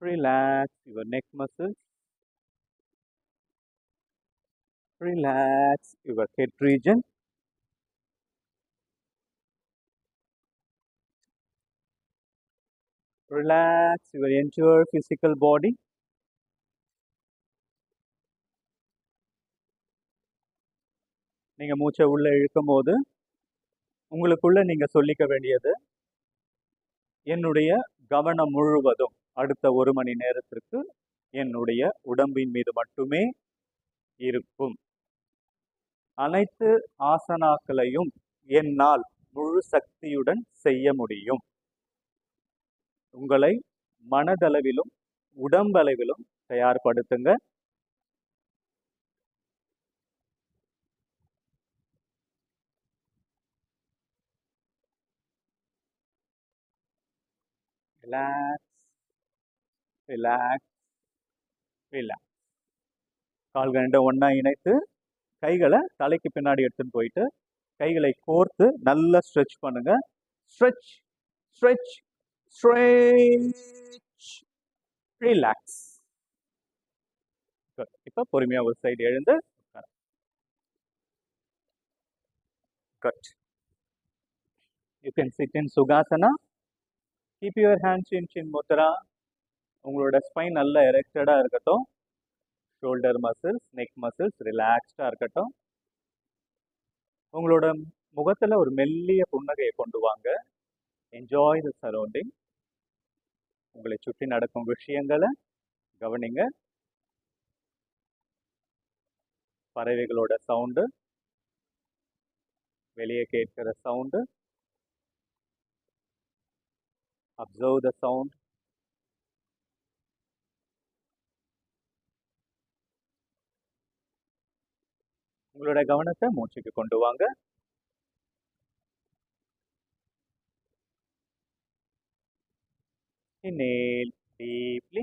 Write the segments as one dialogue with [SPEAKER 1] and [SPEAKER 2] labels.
[SPEAKER 1] Relax your neck muscles. Relax your head region. Relax your entire physical body. நீங்க மூச்சை உள்ள இழுக்கும் போது உங்களுக்குள்ள நீங்க சொல்லிக்க வேண்டியது, என்னுடைய கவனம் முழுவதும் அடுத்த 1 மணி நேரத்திற்கு என்னுடைய உடம்பின் மீது மட்டுமே இருக்கும். அனைத்து ஆசனாக்களையும் என்னால் முழு சக்தியுடன் செய்ய முடியும். உங்களை மனதளவிலும் உடம்பளவிலும் தயார்படுத்துங்க. Relax relax relax. கால்கள் ரெண்டும் ஒன்றா இணைத்து கைகளை தலைக்கு பின்னாடி எடுத்துன்னு போயிட்டு கைகளை கோர்த்து நல்லா ஸ்ட்ரெச் பண்ணுங்க. Stretch stretch stretch. ரிலாக்ஸ். இப்போ பொறுமையா ஒரு சைடு எழுந்து good. You can sit in Sukhasana. Keep your hands in Chin Mudra. உங்களோட ஸ்பைன் நல்லா எரெக்டடாக இருக்கட்டும். ஷோல்டர் மசில்ஸ், நெக் மசில்ஸ் ரிலாக்ஸ்டாக இருக்கட்டும். உங்களோட முகத்தில் ஒரு மெல்லிய புன்னகையை கொண்டு வாங்க. Enjoy the surrounding. உங்களை சுற்றி நடக்கும் விஷயங்களை கவனிங்க. பறவைகளோட சவுண்டு, வெளியே கேட்கிற சவுண்டு. Observe the sound. உங்களோட கவனத்தை மூச்சுக்கு கொண்டு வாங்க. Inhale deeply.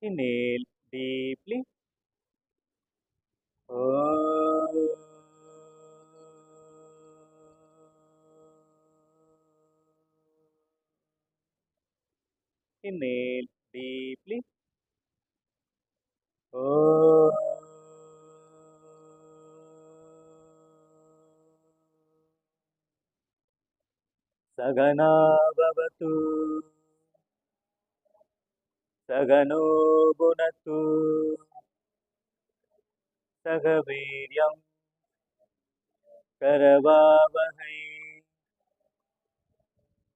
[SPEAKER 1] Inhale deeply. Inhale deeply. Sagana bhavatu. Sagano bunatu. Sagaviryam karavavahai.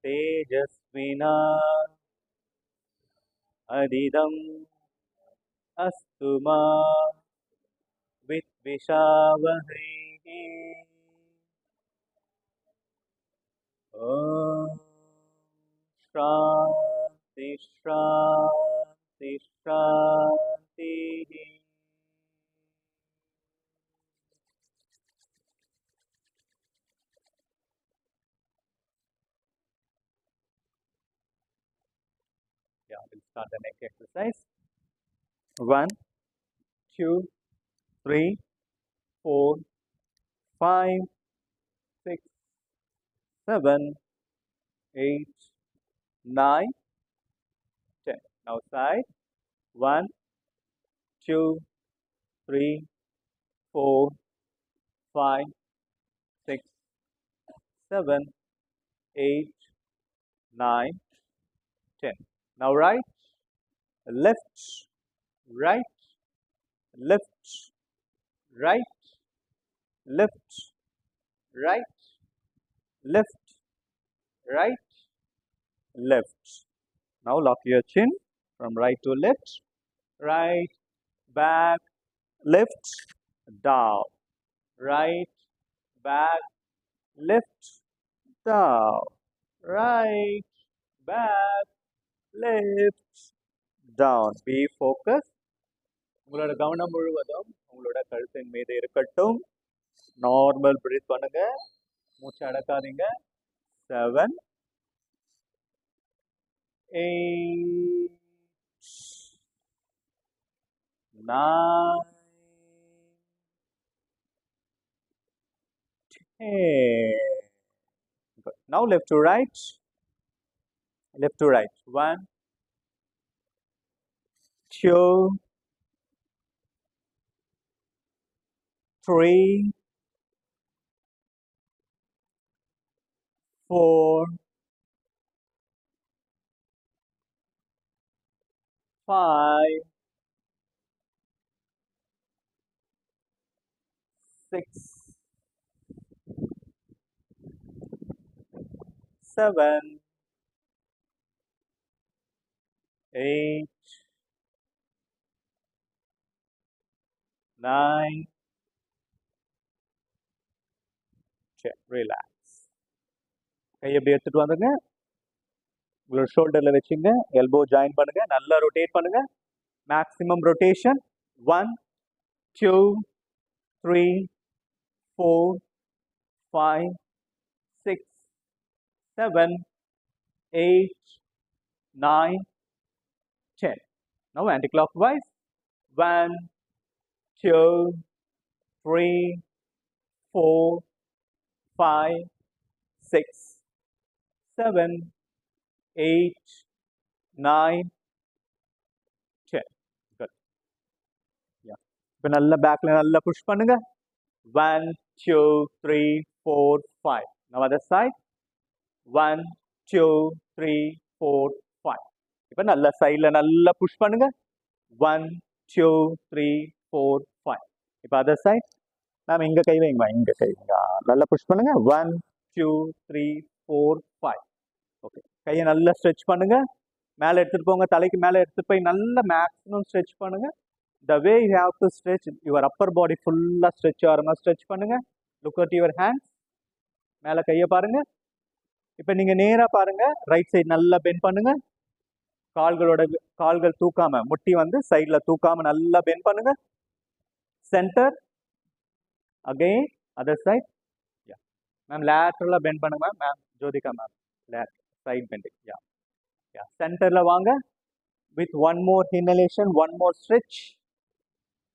[SPEAKER 1] Tejasvina adidam astu ma vidvishavahai. Om Shanti Shanti Shanti. Yeah, we'll start the next exercise. 1, 2, 3, 4, 5, 6, 7, 8, 9, 10. Now side. 1, 2, 3, 4, 5, 6, 7, 8, 9, 10. Now right, left, right, left, right, left, right, left, right, left. Now lock your chin from right to left, right, back, left, down, right, back, left, down, right, back, left, down. Be focused. உங்களோட கவனம் முழுவதும் உங்களோட கழுத்தின் மீது இருக்கட்டும். Normal breath பண்ணுங்க. மூச்சு அடக்காதீங்க. 7, 8, 9, Hey. Good. Now left to right. Left to right. 1, 2, 3, 4, 5, 6, 7, 8, 9, 10. Relax. கையை எப்படி எடுத்துட்டு வந்துங்க. உங்களோட ஷோல்டர்ல வச்சுங்க. எல்போ ஜாயின் பண்ணுங்க. நல்லா ரொட்டேட் பண்ணுங்க. Maximum rotation. 1, 2, 3, 4, 5, 6, 7, 8, 9, 10. Now anti-clockwise. 1, 2, 3, 4, 5, 6, 7, 8, 9, 10. Good. Yeah. இப்போ நல்ல பேக்ல நல்லா புஷ் பண்ணுங்க. 1, 2, 3, 4, 5. Now other side. 1, 2, 3, 4, 5. இப்போ நல்ல சைட்ல நல்லா புஷ் பண்ணுங்க. 1, 2, 3, 4, 5. இப்போ அதர் சைட். நாம இங்க கை வைங்க. இங்க கை வைங்க. நல்லா புஷ் பண்ணுங்க. 1, 2, 3, 4, 5. ஓகே. கையை நல்லா ஸ்ட்ரெச் பண்ணுங்க. மேலே எடுத்துட்டு போங்க. தலைக்கு மேலே எடுத்துட்டு போய் நல்ல மேக்ஸிமம் ஸ்ட்ரெச் பண்ணுங்க. The way you have to stretch your upper body ஃபுல்லா ஸ்ட்ரெச் ஆகிற மாதிரி ஸ்ட்ரெச் பண்ணுங்க. Look at your hands. மேலே கையை பாருங்க. இப்போ நீங்க நேரா பாருங்க. ரைட் சைடு நல்லா பெண்ட் பண்ணுங்க. கால்கள் தூக்காம, முட்டி வந்து சைட்ல தூக்காம நல்லா பெண்ட் பண்ணுங்க. Centre. Again other side. Ma'am லேட்டரலா பெண்ட் பண்ணுங்க ma'am. Ma'am Jyothika ma'am late side bending. Yeah சென்டர்ல வாங்க. With one more inhalation, one more stretch.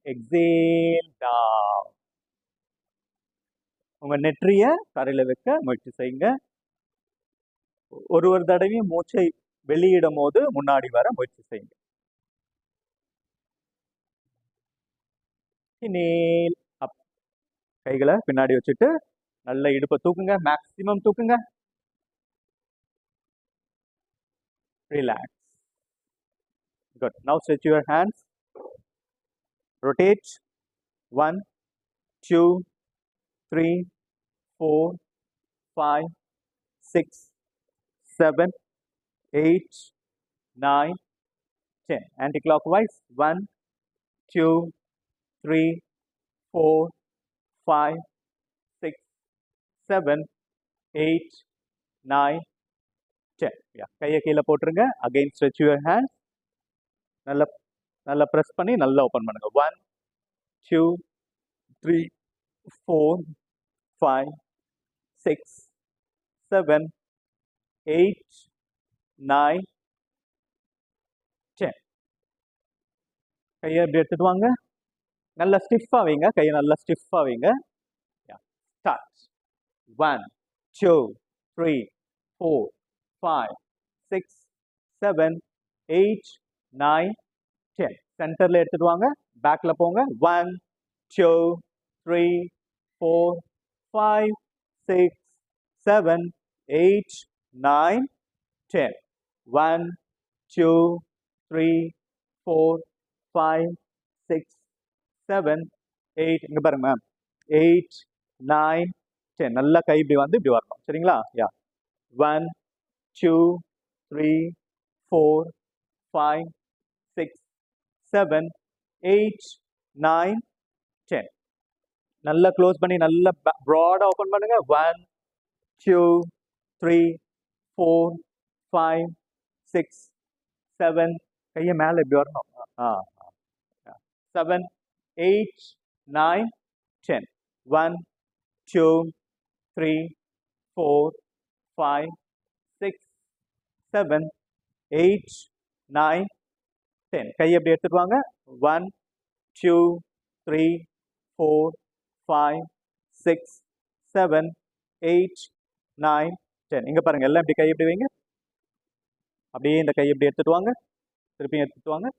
[SPEAKER 1] Exhale down. உங்க நெற்றிய தரையில வைக்க முயற்சி செய்யுங்க. ஒரு தடவையும் மூச்சை வெளியிடும் போது முன்னாடி வர முயற்சி செய்யுங்க. இனேல் அப். கைகளை பின்னாடி வச்சுட்டு நல்ல இடுப்பை தூக்குங்க. மேக்ஸிமம் தூக்குங்க. Relax. Good. Now stretch your hands. Rotate. 1, 2, 3, 4, 5, 6, 7, 8, 9, 10. Anti-clockwise. 1, 2, 3, 4, 5, 6, 7, 8, 9, 10. கையை கீழே போட்டுருங்க. Again stretch your hand. நல்லா ப்ரெஸ் பண்ணி நல்லா ஓப்பன் பண்ணுங்க. 1, 2, 3, 4, 5, 6, 7, 8, 9, 10. கையை எப்படி எடுத்துட்டு வாங்க. நல்லா ஸ்டிஃபா வைங்க. கையை நல்லா ஸ்டிஃபா வைங்க. ஸ்டார்ட். 1, 2, 3, 4, 5, 6, 7, 8, 9, 10. சென்டர்ல எடுத்துட்டு வாங்க. பேக்ல போங்க. 1, 2, 3, 4, 5, 6, 7, 8, 9, 10. 1, 2, 3, 4, 5, 6, 7, 8. இங்க பாருங்க மேம். 8, 9, 10. நல்லா கை இப்படி வந்து இப்படி வரணும். சரிங்களா? 1, 2, 3, 4, 5, 6, 7, 8, 9, 10. நல்லா க்ளோஸ் பண்ணி நல்லா ப்ராடா ஓப்பன் பண்ணுங்க. 1, 2, 3, 4, 5, 6, 7. கையை மேலே இப்படி வரணும். 7, 8, 9, 10. 1, 2, 3, 4, 5, 6, 7, 8, 9, 10. கையை எப்படி எடுத்துட்டு வாங்க. 1, 2, 3, 4, 5, 6, 7 8 9 10. இங்க பாருங்க, எல்லாம் இப்படி கை எப்படி வைங்க, அப்படியே இந்த கை இப்படி எடுத்துட்டு வாங்க, திருப்பி எடுத்துட்டு வாங்க.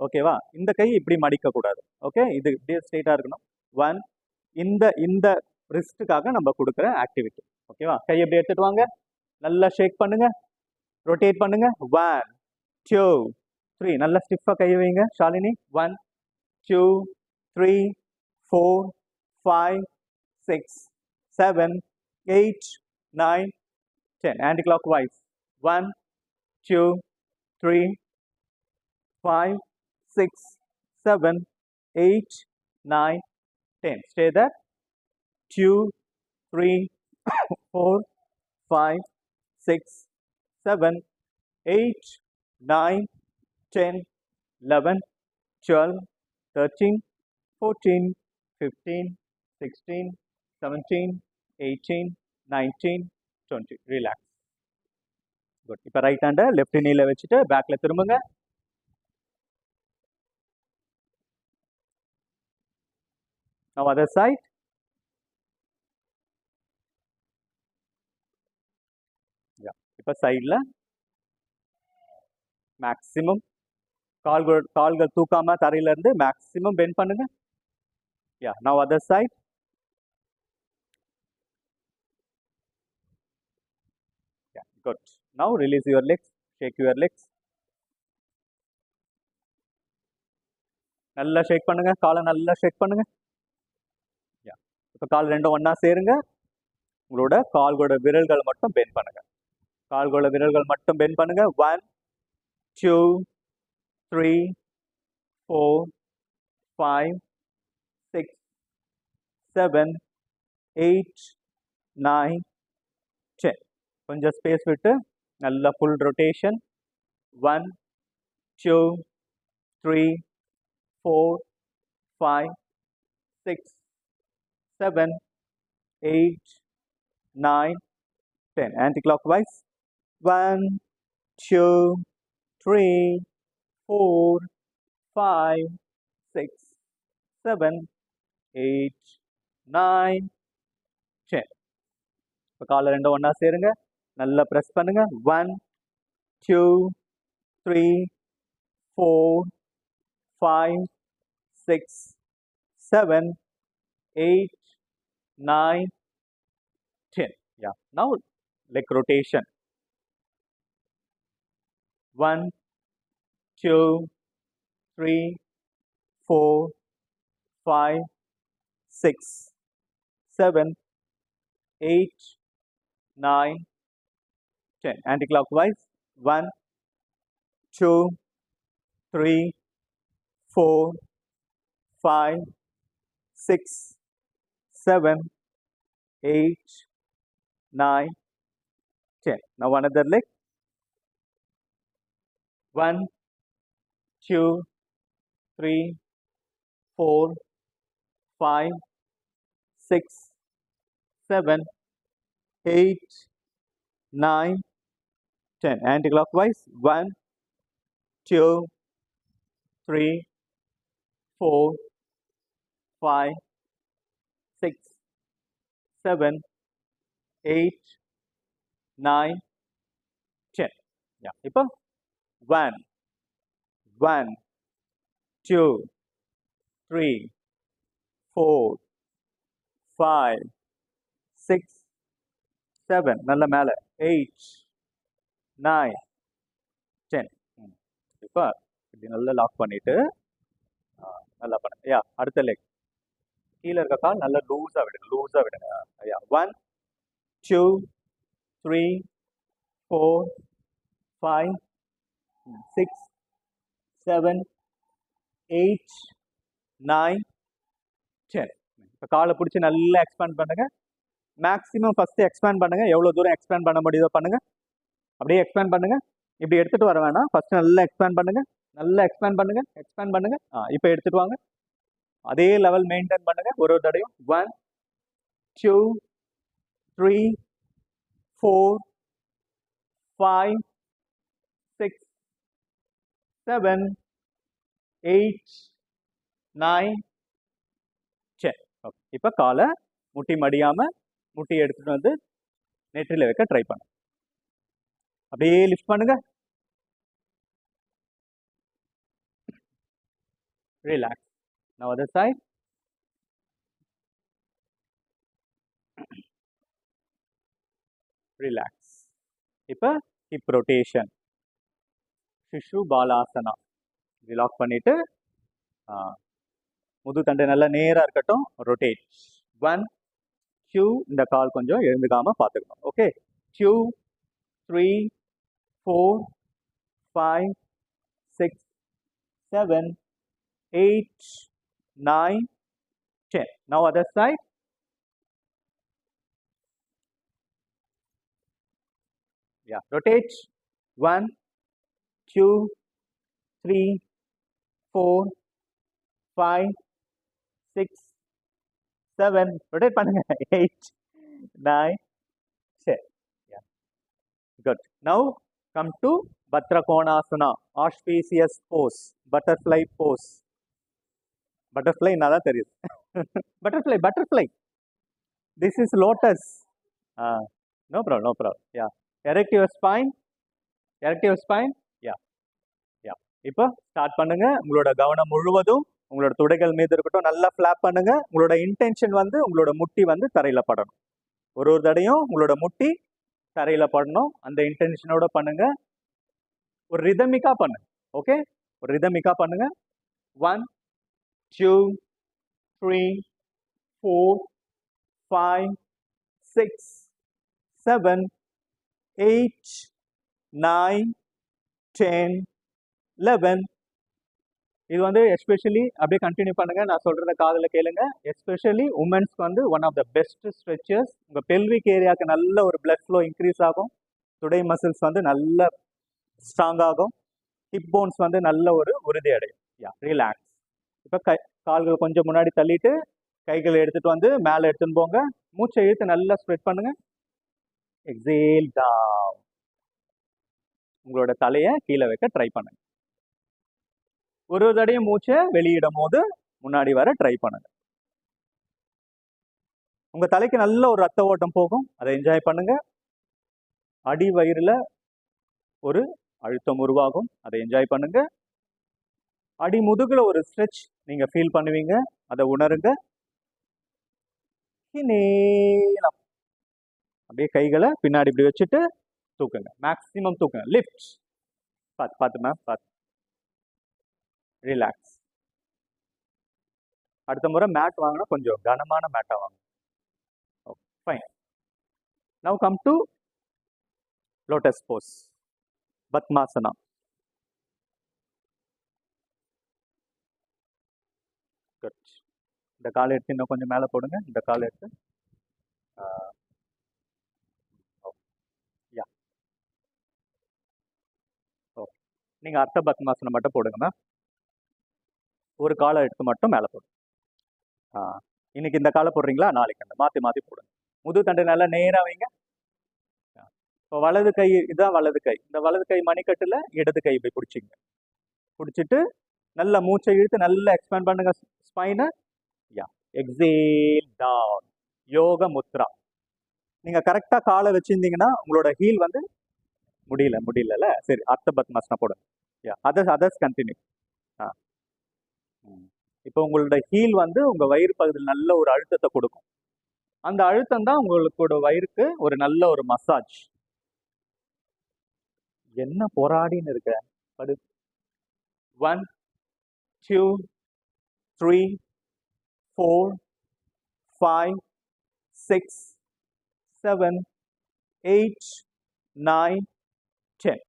[SPEAKER 1] ஓகேவா? இந்த கை இப்படி மடிக்க கூடாது. ஓகே, இது இப்படியே ஸ்ட்ரெயிட்டா இருக்கணும். 1 இந்த இந்த ரிஸ்ட்டுக்காக நம்ம கொடுக்குற ஆக்டிவிட்டி. ஓகேவா? கை எப்படி எடுத்துட்டு வாங்க, நல்லா ஷேக் பண்ணுங்க, ரொட்டேட் பண்ணுங்க. 1 2 3 நல்லா ஸ்டிஃபா கை வைங்க Shalini. 1 2 3 4 5 6 7 8 9 10. Anti clockwise. 1 2 3 5 6 7 8 9 10. Stay there. 2 3 4 5 6 7 8 9 10 11 12 13 14 15 16 17 18 19 20. Relax. Good. இப்போ ரைட் ஹேண்டை லெஃப்ட் நீல வச்சுட்டு பேக்ல திரும்புங்க. Now other side. இப்போ சைடில் மேக்ஸிமம் கால்கள் தூக்காம தரையில இருந்து மேக்ஸிமம் பெண்ட் பண்ணுங்க. Now other side. Good. Now release your legs, shake your legs. நல்லா ஷேக் பண்ணுங்க, காலை நல்லா ஷேக் பண்ணுங்க. இப்போ கால் ரெண்டும் ஒண்ணா சேருங்க. உங்களோட கால்களோட விரல்கள் மட்டும் பெண்ட் பண்ணுங்க. கால்களோட விரல்கள் மட்டும் பெண்ட் பண்ணுங்க. 1 2 3 4 5 6 7 8 9 10. கொஞ்சம் ஸ்பேஸ் விட்டு நல்லா ஃபுல் ரொட்டேஷன். 1 2 3 4 5 6 7 8 9 10. Anti-clockwise. 1 2 3 4 5 6 7 8 9 10. இப்போ காலை ரெண்டும் ஒன்றா சேருங்க, நல்லா ப்ரெஸ் பண்ணுங்க. 1 2 3 4 5 6 7 8 9 10. Now leg rotation. 1 2 3 4 5 6 7 8 9 10. Anti-clockwise. 1 2 3 4 5 6 7 8 9 10. Now another leg. 1 2 3 4 5 6 7 8 9 10. Anti-clockwise. 1 2 3 4 5 6 7 8 9 10. இப்போ 1 1 2 3 4 5 6 7 நல்ல மேலே 8 9 10. இப்போ இப்படி நல்லா லாக் பண்ணிட்டு நல்லா பண்ணுங்க. அடுத்த லெக். கீழே இருக்க கால் நல்லா லூஸாக விடுங்க. 1 2 3 4 5 6 7 8 9 10. இப்போ காலை பிடிச்சி நல்லா எக்ஸ்பேண்ட் பண்ணுங்க. மேக்ஸிமம் ஃபர்ஸ்ட் எக்ஸ்பேண்ட் பண்ணுங்க. எவ்வளோ தூரம் எக்ஸ்பேண்ட் பண்ண முடியுதோ பண்ணுங்க. அப்படியே எக்ஸ்பேண்ட் பண்ணுங்க. இப்படி எடுத்துட்டு வர வேணாம். ஃபர்ஸ்ட் நல்லா எக்ஸ்பேண்ட் பண்ணுங்க. இப்போ எடுத்துட்டு வாங்க. அதே லெவல் மெயின்டைன் பண்ணுங்க ஒரு தடையும். 1 2 3 4 5 6 7 8 9 10. இப்போ காலை முட்டி மடியாம முட்டியை எடுத்துட்டு வந்து நெற்றியில் வைக்க ட்ரை பண்ணுங்க. அப்படியே லிஃப்ட் பண்ணுங்க. Relax. Now other side. Relax. இப்போ ஹிப் ரொட்டேஷன், சிஷு பாலாசனா. ரிலாக் பண்ணிட்டு முதுதண்டு நல்லா நேராக இருக்கட்டும். ரொட்டேட். 1 2. இந்த கால் கொஞ்சம் எழுந்துக்காம பார்த்துக்கணும். Okay. 2 3 4 5 6 7 8 9 10. Now other side. Yeah, rotate. 1 2 3 4 5 6 7. rotate பண்ணுங்க. 8 9 10. Yeah, good. Now come to Batrakonasana, auspicious pose, butterfly pose. Butterfly nada தெரியுது. butterfly. This is lotus. No problem. Yeah. Erect your spine. Yeah. இப்போ start பண்ணுங்க. உங்களோட கவனம் முழுவதும் உங்களோட துடைகள் மீது இருக்கட்டும். நல்லா ஃபிளாப் பண்ணுங்க. உங்களோட இன்டென்ஷன் வந்து உங்களோட முட்டி வந்து தரையில படணும். ஒரு தடையும் உங்களோட முட்டி தரையில படணும். அந்த இன்டென்ஷனோட பண்ணுங்க. ஒரு ரிதமிக்கா பண்ணுங்க. ஓகே, ஒரு ரிதமிக்கா பண்ணுங்க. 1 2 3 4 5 6 7 8 9 10 11. இது வந்து எஸ்பெஷலி அப்படியே கண்டினியூ பண்ணுங்க. நான் சொல்றத காதில் கேளுங்க. எஸ்பெஷலி உமன்ஸ்க்கு வந்து one of the best stretches. உங்க பெல்விக் ஏரியாவுக்கு நல்ல ஒரு பிளட் ஃப்ளோ இன்க்ரீஸ் ஆகும். துடை மசில்ஸ் வந்து நல்ல ஸ்ட்ராங் ஆகும். ஹிப் போன்ஸ் வந்து நல்ல ஒரு உறுதி அடையும். யா, ரிலாக்ஸ். இப்போ கால்கள் கொஞ்சம் முன்னாடி தள்ளிட்டு கைகளை எடுத்துட்டு வந்து மேலே எடுத்துன்னு போங்க. மூச்சை இழுத்து நல்லா ஸ்ப்ரெட் பண்ணுங்க. Exhale down. உங்களோட தலையை கீழே வைக்க ட்ரை பண்ணுங்க. ஒரு தடையும் மூச்சை வெளியிடும் போது முன்னாடி வர ட்ரை பண்ணுங்க. உங்க தலைக்கு நல்ல ஒரு ரத்த ஓட்டம் போகும். அதை என்ஜாய் பண்ணுங்க. அடி வயிறுல ஒரு அழுத்தம் உருவாகும். அதை என்ஜாய் பண்ணுங்க. அடி முதுகுல ஒரு ஸ்ட்ரெச் நீங்க ஃபீல் பண்ணுவீங்க. அதை உணருங்க. அப்படியே கைகளை பின்னாடி இப்படி வச்சுட்டு தூக்குங்க. மேக்சிமம் தூக்குங்க. லிஃப்ட். பார்த்து மேம், பார்த்து. ரிலாக்ஸ். அடுத்த முறை மேட் வாங்கினா கொஞ்சம் கனமான மேட்டா வாங்க. Okay, fine. Now come to lotus pose, Padmasana. Good. இந்த காலை எடுத்து இன்னும் கொஞ்சம் மேலே போடுங்க. இந்த காலை எடுத்து நீங்கள் அர்த்த பத்மாசனம் மட்டும் போடுங்க மேம். ஒரு காலை எடுத்து மட்டும் மேலே போடுங்க. இன்னைக்கு இந்த காலை போடுறீங்களா, நாளைக்கு அந்த மாற்றி போடுங்க. முதுதண்டு நல்லா நேராக வைங்க. இப்போ வலது கை, இதுதான் வலது கை. இந்த வலது கை மணிக்கட்டில் இடது கை போய் பிடிச்சிங்க. பிடிச்சிட்டு நல்லா மூச்சை இழுத்து நல்லா எக்ஸ்பேண்ட் பண்ணுங்க ஸ்பைனை. யா, எக்ஸேல் டவுன். யோக முத்ரா. நீங்கள் கரெக்டாக காலை வச்சுருந்தீங்கன்னா உங்களோட ஹீல் வந்து முடியல. சரி, அர்த்த பத்மாசனம் போடுங்க. யா, அதர்ஸ் கண்டினியூ. இப்போ உங்களோட ஹீல் வந்து உங்கள் வயிறு பகுதியில் நல்ல ஒரு அழுத்தத்தை கொடுக்கும். அந்த அழுத்தம் தான் உங்களோட வயிறுக்கு ஒரு நல்ல ஒரு மசாஜ். என்ன போராடின்னு இருக்க. 1 2 3 4 5 6 7 8 9 10.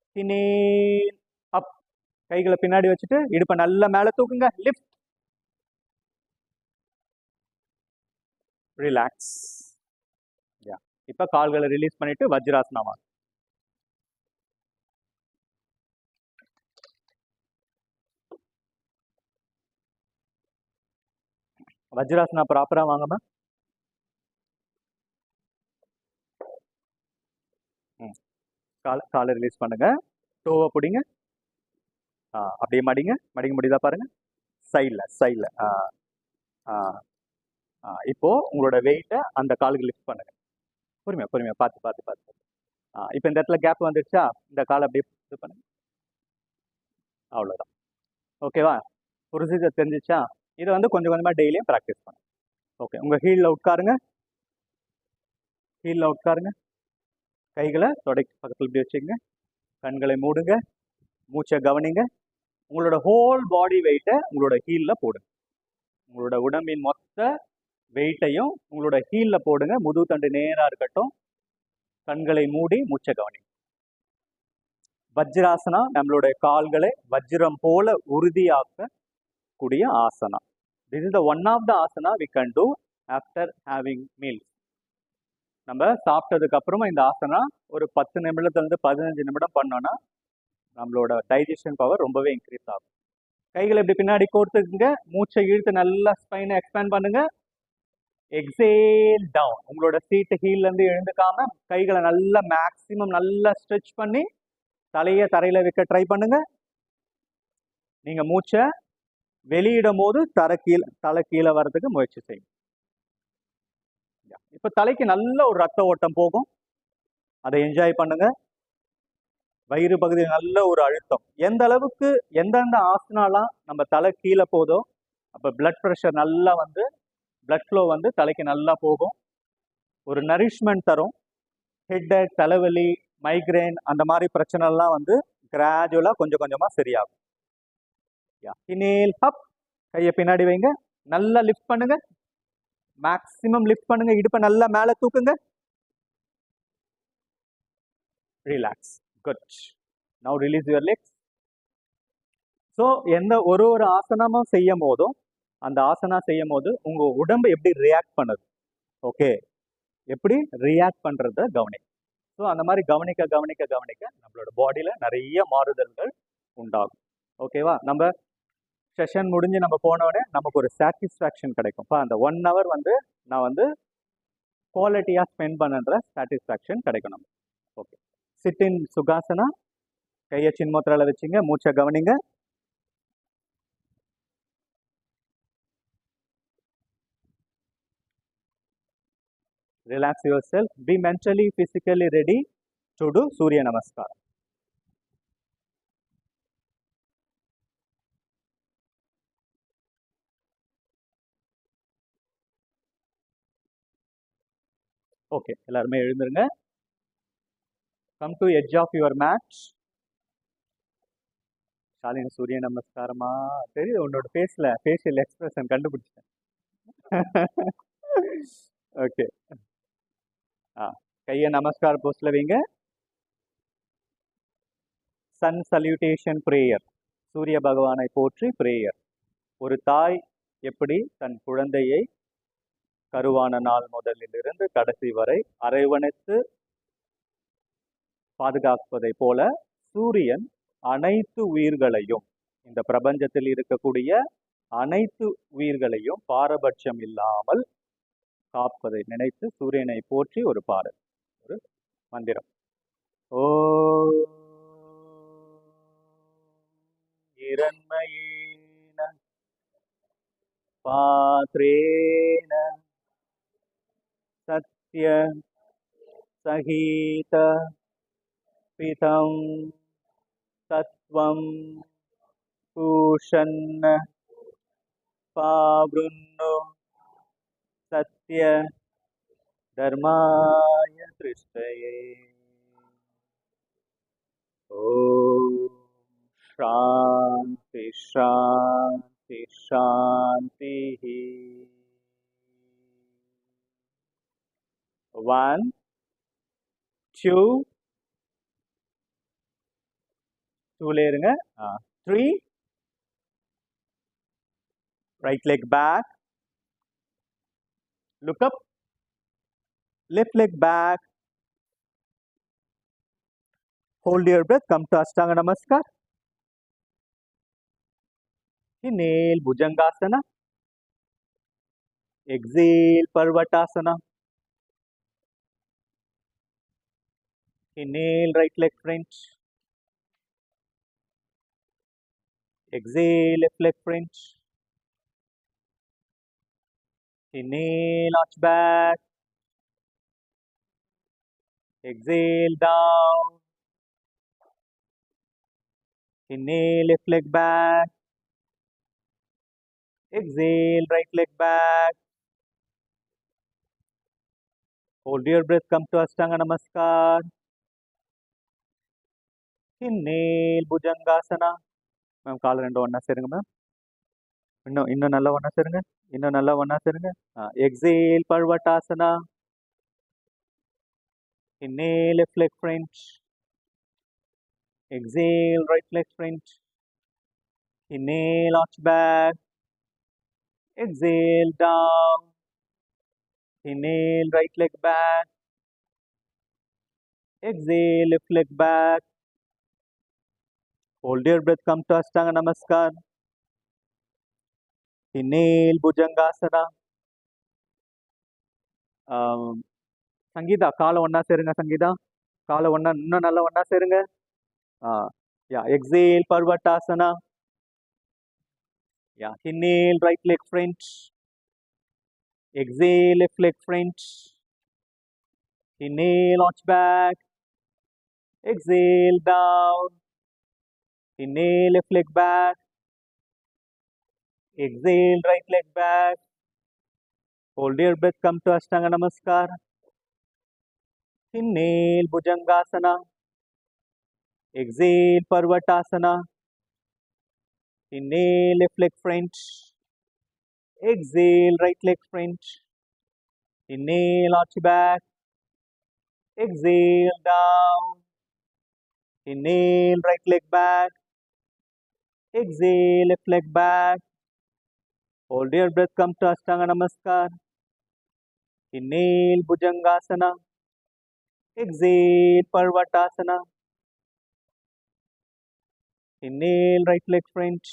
[SPEAKER 1] அப். கைகளை பின்னாடி வச்சுட்டு இடுப்பை நல்லா மேலே தூக்குங்க. லிஃப்ட். ரிலாக்ஸ். யா, இப்போ கால்களை ரிலீஸ் பண்ணிட்டு வஜ்ராசனமா. வஜ்ராசனா ப்ராப்பரா வாங்கம்மா. காலை ரிலீஸ் பண்ணுங்க. டோவை பிடிங்க. அப்படியே மடிங்க முடியுதா பாருங்க. சைடில். இப்போ உங்களோட வெயிட்டை அந்த காலுக்கு லிஃப்ட் பண்ணுங்க. பொறுமையா பொறுமையா பார்த்து பார்த்து பார்த்து. இப்போ இந்த இடத்துல கேப் வந்துடுச்சா, இந்த காலை அப்படியே இது பண்ணுங்க. அவ்வளோதான். ஓகேவா? ப்ரொசீஜர் தெரிஞ்சிச்சா? இதை வந்து கொஞ்சம் கொஞ்சமாக டெய்லியும் ப்ராக்டிஸ் பண்ணுங்க. ஓகே, உங்கள் ஹீலில் உட்காருங்க. ஹீலில் உட்காருங்க. கைகளை தொடைக்கு பக்கத்தில் இப்படி வச்சுங்க. கண்களை மூடுங்க. மூச்சை கவனிங்க. உங்களோட ஹோல் பாடி வெயிட்டை உங்களோட ஹீலில் போடுங்க. உங்களோட உடம்பின் மொத்த வெயிட்டையும் உங்களோட ஹீலில் போடுங்க. முதுகு தண்டு நேராக இருக்கட்டும். கண்களை மூடி மூச்சை கவனிங்க. வஜ்ராசனா நம்மளுடைய கால்களை வஜ்ரம் போல உறுதியாக்கக்கூடிய asana. This is the one of the asana we can do after having meals. நம்ம சாப்பிட்டதுக்கு அப்புறமா இந்த ஆசனா ஒரு 10 நிமிடத்துலேருந்து 15 நிமிடம் பண்ணோன்னா நம்மளோட டைஜஷன் பவர் ரொம்பவே இன்க்ரீஸ் ஆகும். கைகளை இப்படி பின்னாடி கோர்த்துக்குங்க. மூச்சை இழுத்து நல்லா ஸ்பைனை எக்ஸ்பேண்ட் பண்ணுங்க. Exhale down. உங்களோட சீட்டு ஹீல்லேருந்து எழுந்துக்காம கைகளை நல்லா மேக்ஸிமம் நல்லா ஸ்ட்ரெச் பண்ணி தலையை தரையில் வைக்க ட்ரை பண்ணுங்க. நீங்கள் மூச்சை வெளியிடும் போது தலை கீழே வர்றதுக்கு முயற்சி செய்யும். இப்போ தலைக்கு நல்ல ஒரு ரத்த ஓட்டம் போகும். அதை என்ஜாய் பண்ணுங்க. வயிறு பகுதியில் நல்ல ஒரு அழுத்தம். எந்த அளவுக்கு எந்தெந்த ஆசனாலாம் நம்ம தலை கீழே போதோ அப்போ பிளட் ப்ரெஷர் நல்லா வந்து பிளட் ஃப்ளோ வந்து தலைக்கு நல்லா போகும். ஒரு நரிஷ்மெண்ட் தரும். ஹெட்டேக், தலைவலி, மைக்ரைன் அந்த மாதிரி பிரச்சனைலாம் வந்து கிராஜுவலாக கொஞ்சம் கொஞ்சமாக சரியாகும். இனேல் அப். கையை பின்னாடி வைங்க. நல்லா லிஃப்ட் பண்ணுங்க. மேக்ஸிமம் லிஃப்ட் பண்ணுங்க. இடுப்பை நல்லா மேலே தூக்குங்க. Relax. Good. Now release your Lex. So எந்த ஒரு ஆசனமும் செய்யும் போதும் அந்த ஆசனா செய்யும் போது உங்கள் உடம்பு எப்படி ரியாக்ட் பண்ணுது, ஓகே, எப்படி ரியாக்ட் பண்ணுறத கவனிக்க. ஸோ அந்த மாதிரி கவனிக்க கவனிக்க கவனிக்க நம்மளோட பாடியில் நிறைய மாறுதல்கள் உண்டாகும். ஓகேவா? நம்ம செஷன் முடிஞ்சு நம்ம போனோடனே நமக்கு ஒரு சாட்டிஸ்ஃபேக்ஷன் கிடைக்கும்ப்பா. அந்த 1 hour வந்து நான் வந்து குவாலிட்டியாக ஸ்பெண்ட் பண்ணுற சாட்டிஸ்ஃபேக்ஷன் கிடைக்கணும். Okay, sit in Sukhasana. கையை சின்முத்திரால வச்சுங்க. மூச்சை கவனிங்க. Relax yourself. Be mentally, physically ready to do Surya Namaskar. Okay, எல்லாருமே எழுந்துருங்க. Come to edge of your mat. Shalini, சூரிய நமஸ்காரமா தெரியுது உன்னோட ஃபேஷியல் எக்ஸ்பிரஷன் கண்டுபிடிச்சேன். ஓகே, கையை நமஸ்கார போஸ்ட்ல வைங்க. Sun salutation prayer. சூரிய பகவானை போற்றி பிரேயர். ஒரு தாய் எப்படி தன் குழந்தையை கருவான நாள் முதலிலிருந்து கடைசி வரை அரவணைத்து பாதுகாப்பதை போல சூரியன் அனைத்து உயிர்களையும், இந்த பிரபஞ்சத்தில் இருக்கக்கூடிய அனைத்து உயிர்களையும் பாரபட்சம் இல்லாமல் காப்பதை நினைத்து சூரியனை போற்றி ஒரு பாடல், ஒரு மந்திரம். ஓ இரண்மயேன பாத்ரேன சத்ய சகீத பிதம் தத்வம் பூஷன் பாவ்ருன்னு சத்ய தர்மாய திருஷ்டயே. ஓம் சாந்தி சாந்தி சாந்தி. 1 2 2ல இருங்க. 3. right leg back, look up, left leg back, hold your breath, come to Ashtanga Namaskar. Inhale Bhujangasana, exhale Parvatasana. Inhale right leg French, exhale left leg French. Inhale arch back, exhale down, inhale left leg back, exhale right leg back, hold your breath, come to Ashtanga Namaskar, inhale Bhujangasana, ma'am call ரெண்டும் ஒன்றா சேருங்க ma'am, இன்னும் நல்லா ஒன்றா சேருங்க, இன்னும் நல்லா ஒன்றா சேருங்க, exhale Parvatasana, inhale left leg French, exhale right leg French, inhale arch back, exhale down, inhale right leg back, exhale left leg back, hold your breath, come to Ashtanga Namaskar, inhale Bhujangasana, Sangeetha காலை ஒன்றா சேருங்க, சங்கீதா காலை ஒன்றா இன்னும் நல்லா ஒன்றா சேருங்க, exhale Parvatasana, inhale right leg French, exhale left leg French, inhale arch back, exhale down, inhale left leg back, exhale right leg back, hold your breath, come to Ashtanga Namaskar, inhale Bhujangasana, exhale Parvatasana, inhale left leg French, exhale right leg French, inhale arch back, exhale down, inhale right leg back, exhale left leg back, hold your breath, come to Ashtanga Namaskar, inhale Bhujangasana, exhale Parvatasana, inhale right leg French,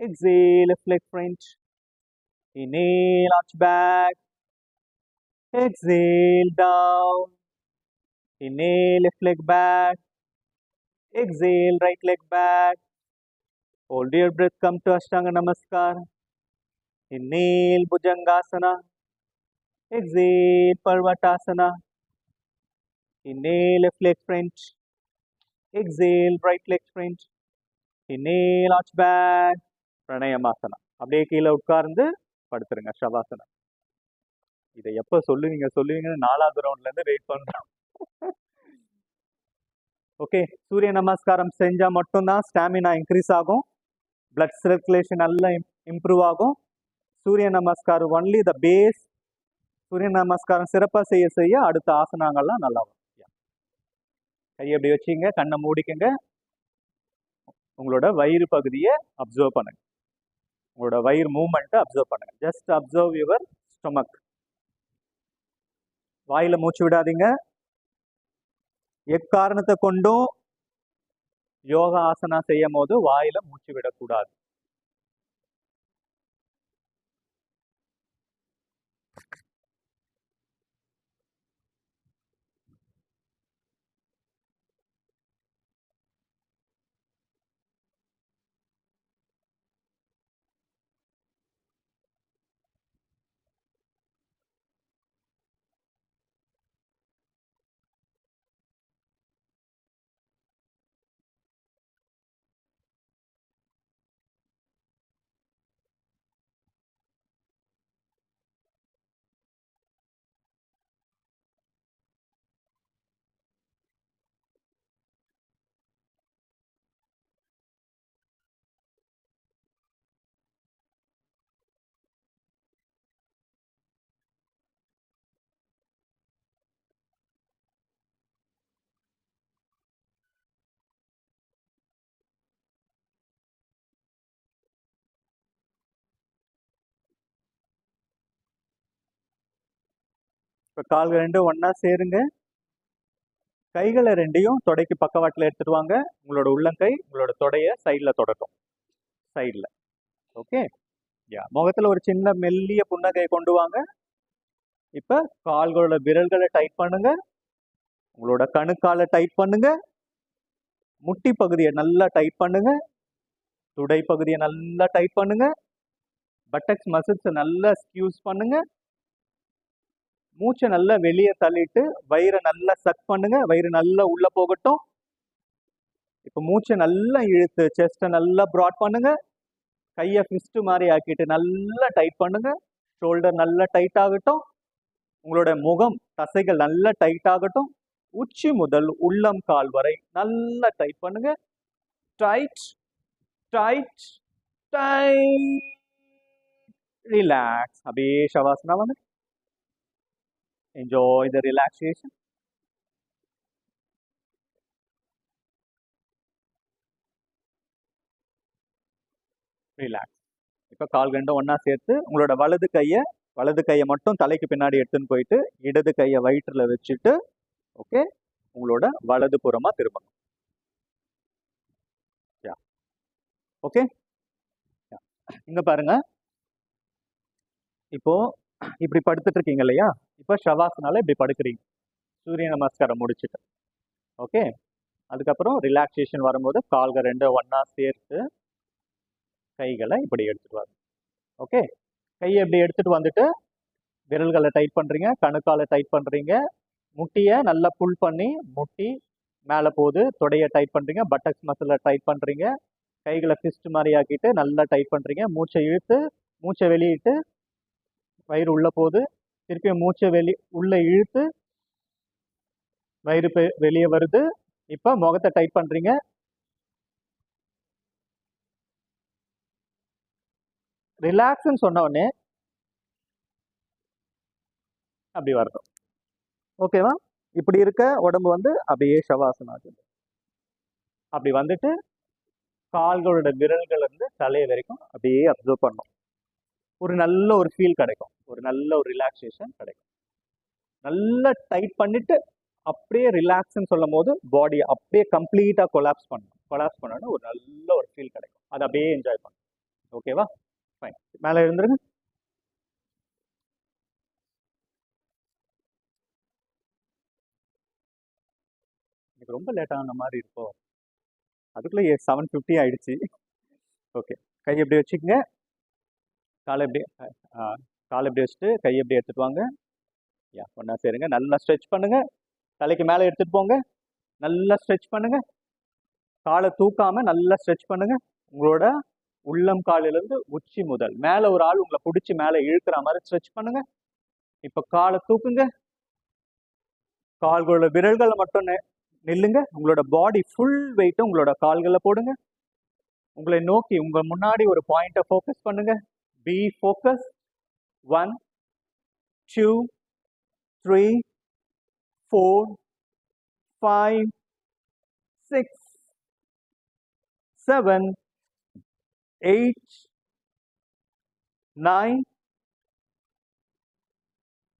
[SPEAKER 1] exhale left leg French, inhale arch back, exhale down, inhale left leg back, exhale right leg back, hold your breath, come to Ashtanga Namaskar, inhale Bhujangasana, exhale Parvatasana, inhale left leg French, exhale right leg French, inhale arch back, Pranayamasana. அப்படியே கீழே உட்கார்ந்து படுத்துருங்க, ஷவாசனா. இதை எப்போ சொல்லுவீங்கன்னு 4வது ரவுண்ட்லேருந்து wait பண்ணுறோம். Okay, சூரிய நமஸ்காரம் செஞ்சால் மட்டும்தான் ஸ்டாமினா இன்க்ரீஸ் ஆகும், பிளட் சர்க்குலேஷன் நல்லா இம்ப்ரூவ் ஆகும். சூரிய நமஸ்காரம் ஒன்லி த பேஸ். சூரிய நமஸ்காரம் சிறப்பாக செய்ய செய்ய அடுத்த ஆசனங்கள்லாம் நல்லா வரும். கையை அப்படி வச்சிங்க, கண்ணை மூடிக்கங்க, உங்களோட வயிறு பகுதியை அப்சர்வ் பண்ணுங்க, உங்களோட வயிறு மூவ்மெண்ட்டை அப்சர்வ் பண்ணுங்க. Just observe your stomach. வாயில மூச்சு விடாதீங்க. எக்காரணத்தை கொண்டும் யோகா ஆசனா செய்யும் போது வாயில மூச்சு விடக்கூடாது. இப்போ கால்கள் ரெண்டும் ஒன்றா சேருங்க. கைகளை ரெண்டையும் தொடைக்கு பக்கவாட்டில் எடுத்துட்டு வாங்க. உங்களோட உள்ளங்கை உங்களோட தொடைய சைடில் தொடட்டும், சைடில். ஓகே, முகத்தில் ஒரு சின்ன மெல்லிய புன்னகை கொண்டு வாங்க. இப்போ கால்களோட விரல்களை டைட் பண்ணுங்க, உங்களோட கணுக்காலை டைட் பண்ணுங்க, முட்டி பகுதியை நல்லா டைட் பண்ணுங்க, துடை பகுதியை நல்லா டைட் பண்ணுங்க, பட்டக்ஸ் மசில்ஸை நல்லா ஸ்கியூஸ் பண்ணுங்க, மூச்சை நல்லா வெளியே தள்ளிட்டு வயிறை நல்லா சக் பண்ணுங்க. வயிறு நல்லா உள்ள போகட்டும். இப்போ மூச்சை நல்லா இழுத்து செஸ்ட்டை நல்லா ப்ராட் பண்ணுங்க. கையை ஃபிஸ்ட் மாதிரி ஆக்கிட்டு நல்லா டைட் பண்ணுங்க. ஷோல்டர் நல்லா டைட் ஆகட்டும். உங்களோட முகம் தசைகள் நல்லா டைட் ஆகட்டும். உச்சி முதல் உள்ளம் கால் வரை நல்லா டைட் பண்ணுங்க. Tight tight tight. ரிலாக்ஸ். அப்படியே ஷவாசனா வந்து என்ஜாய் த ரிலாக்ஸேஷன். ரிலாக்ஸ். இப்போ கால் ரெண்டும் ஒன்றா சேர்த்து உங்களோட வலது கையை மட்டும் தலைக்கு பின்னாடி எடுத்துன்னு போயிட்டு இடது கையை வயிற்றுல வச்சுட்டு ஓகே உங்களோட வலது புறமா திரும்பணும். ஓகே இங்க பாருங்க. இப்போ இப்படி படுத்துட்டு இருக்கீங்க இல்லையா? இப்போ ஷவாசனால இப்படி படுக்கிறீங்க. சூரிய நமஸ்காரம் முடிச்சுட்டு ஓகே. அதுக்கப்புறம் ரிலாக்ஸேஷன் வரும்போது கால்கள் ரெண்டும் ஒன்றா சேர்த்து கைகளை இப்படி எடுத்துட்டு வாங்க. ஓகே. கையை இப்படி எடுத்துட்டு வந்துட்டு விரல்களை டைட் பண்றீங்க, கணுக்கால டைட் பண்றீங்க, முட்டியை நல்லா புல் பண்ணி முட்டி மேலே போகுது, தொடையை டைட் பண்றீங்க, பட்டக்ஸ் மசிலை டைட் பண்றீங்க, கைகளை ஃபிஸ்ட் மாதிரி ஆக்கிட்டு நல்லா டைட் பண்றீங்க. மூச்சை இழுத்து மூச்சை வெளியிட்டு வயிறு உள்ள போகுது, திருப்பி மூச்சை உள்ள இழுத்து வயிறு வெளியே வருது. இப்போ முகத்தை டைட் பண்றீங்க. ரிலாக்ஸ்ன்னு சொன்ன உடனே அப்படி வரணும். ஓகேவா? இப்படி இருக்க உடம்பு வந்து அப்படியே ஷவாசனா அப்படி வந்துட்டு கால்களோட விரல்கள் இருந்து தலையை வரைக்கும் அப்படியே அப்சர்வ் பண்ணும். ஒரு நல்ல ஒரு ஃபீல் கிடைக்கும், ஒரு நல்ல ஒரு ரிலாக்ஸேஷன் கிடைக்கும். நல்லா டைட் பண்ணிட்டு அப்படியே ரிலாக்ஸ்ன்னு சொல்லும் போது பாடி அப்படியே கம்ப்ளீட்டா கொலாப்ஸ் பண்ணணும். ஒரு நல்ல ஒரு ஃபீல் கிடைக்கும். அதை அப்படியே என்ஜாய் பண்ணும். ஓகேவா? ஃபைன். மேலே இருந்துருங்க. எனக்கு ரொம்ப லேட்டான மாதிரி இருக்கும். அதுக்குள்ளே 7:50 ஆயிடுச்சு. ஓகே. கை எப்படி வச்சுக்கோங்க. காலை எப்படி வச்சுட்டு கை எப்படி எடுத்துட்டு வாங்க. ஒன்றா சேருங்க. நல்லா ஸ்ட்ரெச் பண்ணுங்க. தலைக்கு மேலே எடுத்துட்டு போங்க. நல்லா ஸ்ட்ரெச் பண்ணுங்க. காலை தூக்காம நல்லா ஸ்ட்ரெச் பண்ணுங்க. உங்களோட உள்ளம் காலிலிருந்து உச்சி முதல் மேலே ஒரு ஆள் உங்களை பிடிச்சி மேலே இழுக்கிற மாதிரி ஸ்ட்ரெச் பண்ணுங்க. இப்போ காலை தூக்குங்க. கால்களோட விரல்களை மட்டும் நில்லுங்க. உங்களோட பாடி ஃபுல் வெயிட்டும் உங்களோட கால்களில் போடுங்க. உங்களை நோக்கி உங்க முன்னாடி ஒரு பாயிண்ட்டை ஃபோக்கஸ் பண்ணுங்க. B focus. 1 2 3 4 5 6 7 8 9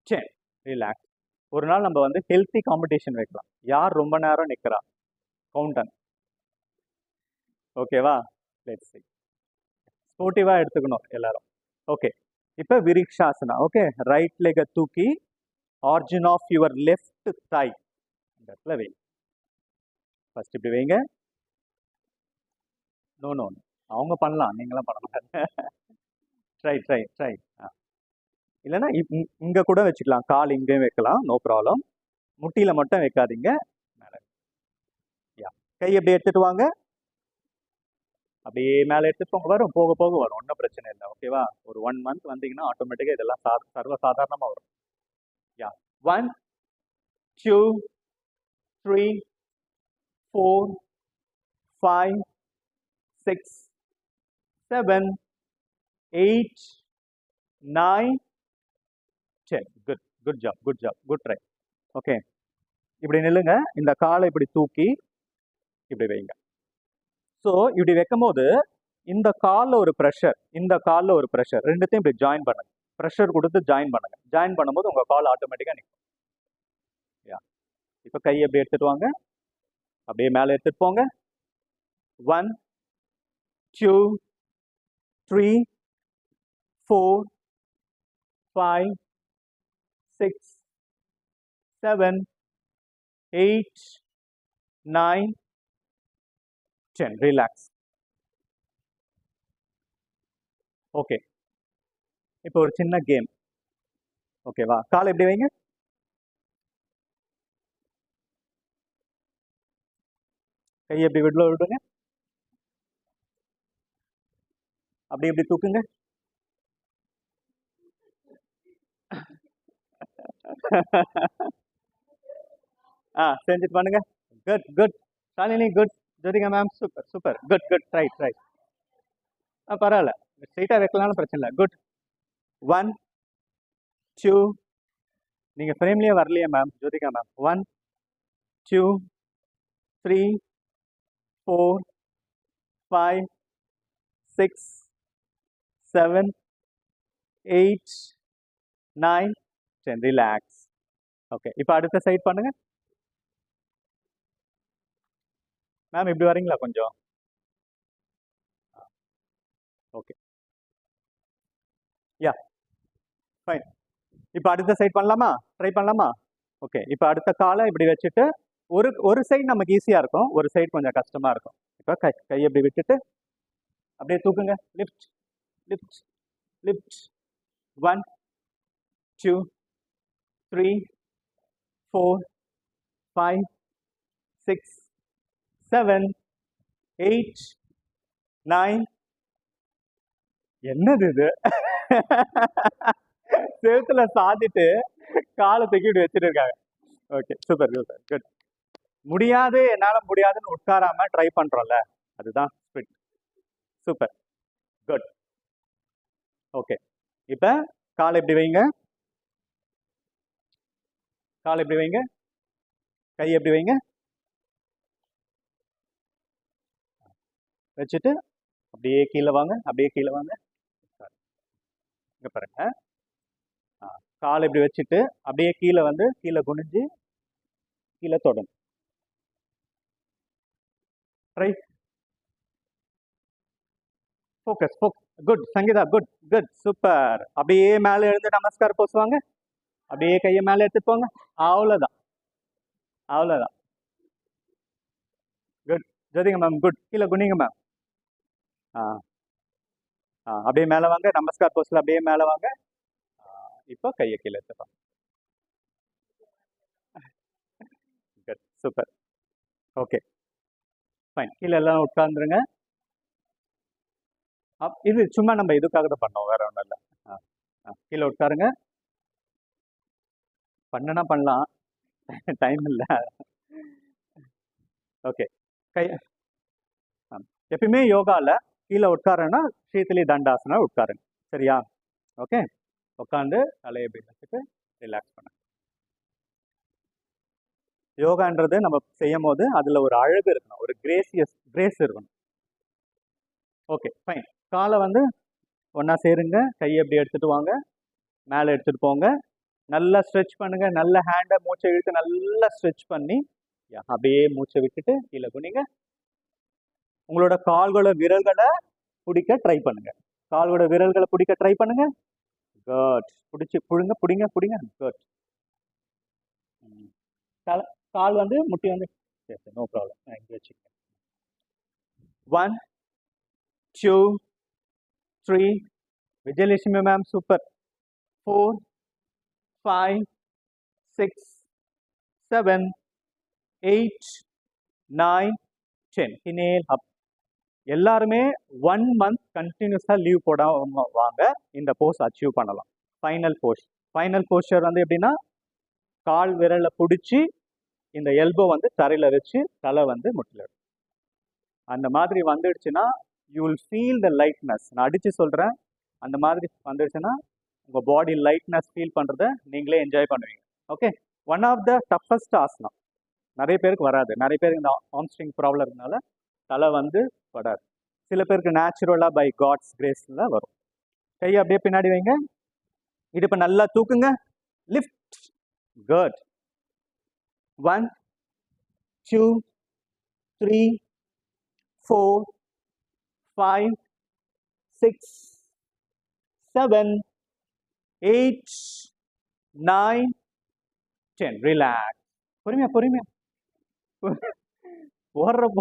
[SPEAKER 1] 10. ரிலாக்ஸ். ஒரு நாள் நம்ம வந்து ஹெல்த்தி காம்படிஷன் வைக்கலாம். யார் ரொம்ப நேரம் நிற்கிறா கவுண்டன். ஓகேவா? Let's see. ஸ்போர்ட்டிவா எடுத்துக்கணும் எல்லாரும். ஓகே. இப்போ விரிக்ஷாசனா. ஓகே. ரைட் லெக்கை தூக்கி ஆர்ஜின் ஆஃப் யுவர் லெஃப்ட் தை இந்த இடத்துல வைங்க. ஃபர்ஸ்ட் இப்படி வைங்க. நோ அவங்க பண்ணலாம், நீங்களாம் பண்ண மாட்டாங்க. ட்ரை. இல்லைன்னா இங்க கூட வச்சுக்கலாம். கால் இங்கேயும் வைக்கலாம், நோ ப்ராப்ளம். முட்டியில மட்டும் வைக்காதீங்க. மேலே கை எப்படி எடுத்துட்டு வாங்க. அப்படியே மேலே எடுத்துட்டு போங்க. வரும், போக போக வரும், ஒன்றும் பிரச்சனை இல்லை. ஓகேவா? ஒரு 1 month வந்தீங்கன்னா ஆட்டோமேட்டிக்காக இதெல்லாம் சர்வ சாதாரணமாக வரும். 1 2 3 4 5 6 7 8 9 10. Good job, good try. Okay. இப்படி நில்லுங்க. இந்த காலை இப்படி தூக்கி இப்படி வைங்க. ஸோ இப்படி வைக்கும் போது இந்த காலில் ஒரு ப்ரெஷர், இந்த காலில் ஒரு ப்ரெஷர், ரெண்டுத்தையும் இப்படி ஜாயின் பண்ணுங்க. ப்ரெஷர் கொடுத்து ஜாயின் பண்ணுங்க. ஜாயின் பண்ணும்போது உங்கள் கால் ஆட்டோமேட்டிக்காக நிற்கும். இப்போ கை எப்படி எடுத்துட்டு வாங்க. அப்படியே மேலே எடுத்துட்டு போங்க. 1 2 3 4 5 6 7 8 9 10. ரிலாக்ஸ். ஓகே. இப்போ ஒரு சின்ன கேம். ஓகேவா? காலை எப்படி வைங்க. கையை எப்படி விடுங்க, அப்படி எப்படி தூக்குங்க. செஞ்சுட்டு பண்ணுங்க. Good good. Shalini good. Jyothika ma'am super super. Good good. Right. பரவாயில்ல, ஸ்ட்ரெயிட்டாக வைக்கலாம்னு பிரச்சனை இல்லை. குட். 1 2. நீங்கள் ஃப்ரேம்லேயே வரலையே ma'am Jyothika ma'am. 1 2 3 4 5 6 7 8 9 10. Relax. Okay, இப்போ அடுத்த சைட் பண்ணுங்க மேம். இப்படி வரீங்களா கொஞ்சம்? Okay, yeah fine. இப்போ அடுத்த சைட் பண்ணலாமா? ட்ரை பண்ணலாமா? ஓகே, இப்போ அடுத்த காலை இப்படி வச்சுட்டு ஒரு சைடு நமக்கு ஈஸியாக இருக்கும், ஒரு சைடு கொஞ்சம் கஷ்டமாக இருக்கும். இப்போ கையை இப்படி விட்டுட்டு அப்படியே தூக்குங்க. Lift lift lift. 1 2 3 4 5 6 7 8 9. என்னது இது? செவத்துல சாதிட்டு காலை தூக்கிட்டு வச்சுட்டு இருக்காங்க. Okay, super super. குட். முடியாது, என்னால முடியாதுன்னு உட்காராம ட்ரை பண்றோம்ல, அதுதான் ஸ்பிரிட். சூப்பர். குட். ஓகே, இப்ப காலை எப்படி வைங்க, காலை எப்படி வைங்க, கை எப்படி வைங்க, வச்சுட்டு அப்படியே கீழே வாங்க, அப்படியே கீழே வாங்க. இங்க பாருங்க. காலை இப்படி வச்சுட்டு அப்படியே கீழே வந்து கீழே குனிஞ்சு கீழே தொடணும். Try. Focus. Good Sangeetha. Good good super. அப்படியே மேலே எழுந்து நமஸ்கார் போசுவாங்க. அப்படியே கையை மேலே எடுத்துட்டு போங்க. அவ்வளோதான் அவ்வளோதான். குட் ஜோதிங்க மேம். குட். கீழே குனிங்க மேம். அப்படியே மேலே வாங்க. நமஸ்கார் போஸ்ல அப்படியே மேலே வாங்க. இப்போ கையை கீழே எடுத்துப்பாங்க. Good super. Okay fine. கீழே எல்லாம் உட்காந்துருங்க. இது சும்மா நம்ம இதுக்காக தான் பண்ணோம், வேற ஒன்றும் இல்லை. கீழே உட்காருங்க. பண்ணனா பண்ணலாம், டைம் இல்லை. ஓகே, கை எப்பயுமே யோகாவில் கீழே உட்காருன்னா ஸ்ரீதிலி தண்டாசனா உட்காருங்க. சரியா? ஓகே, உட்காந்து தலையை எப்படி வச்சுட்டு ரிலாக்ஸ் பண்ணுங்க. யோகான்றது நம்ம செய்யும் போது அதில் ஒரு அழகு இருக்கணும், ஒரு கிரேஸ் இருக்கணும். Okay fine. காலை வந்து ஒன்றா சேருங்க. கையை எப்படி எடுத்துட்டு வாங்க, மேலே எடுத்துட்டு போங்க. நல்லா ஸ்ட்ரெச் பண்ணுங்க. நல்ல ஹேண்டை மூச்சை இழுத்து நல்லா ஸ்ட்ரெச் பண்ணி அப்படியே மூச்சை விட்டுட்டு கீழே குனிங்க. உங்களோட கால்களோட விரல்களை பிடிக்க ட்ரை பண்ணுங்க. கால்களோட விரல்களை பிடிக்க ட்ரை பண்ணுங்க. குட். பிடிச்சி பிடிங்க. குட். கால் வந்து முட்டி வந்து நோ ப்ராப்ளம், இங்கே வச்சுக்கோங்க. 1 2 3. Vijayalakshmi ma'am super. 4 5 6 7 8 9 10. இனேல் அப். எல்லாருமே 1 மந்த் கண்டினியூஸாக லீவ் போடாம வாங்க, இந்த போஸ் அச்சீவ் பண்ணலாம். ஃபைனல் போஸ்டர் வந்து எப்படின்னா, கால் விரலை பிடிச்சி இந்த எல்போ வந்து தரையில் வச்சு தலை வந்து முட்டில. அந்த மாதிரி வந்துடுச்சுன்னா you will feel the lightness. நான் அடித்து சொல்கிறேன், அந்த மாதிரி வந்துடுச்சுன்னா உங்கள் பாடி லைட்னஸ் ஃபீல் பண்ணுறத நீங்களே என்ஜாய் பண்ணுவீங்க. Okay, one of the toughest ஆசனம். நிறைய பேருக்கு வராது, நிறைய பேருக்கு இந்த ஆம்ஸ்ட்ரிங் ப்ராப்ளம் இருக்கனால தலை வந்து படாது. சில பேருக்கு நேச்சுரலாக பை காட்ஸ் கிரேஸில் வரும். கையை அப்படியே பின்னாடி வைங்க. இடுப்பை நல்லா தூக்குங்க. லிஃப்ட். குட். 1 2 3 4 5 6 7 8 9 10. ரிலாக்ஸ். பொறுமையா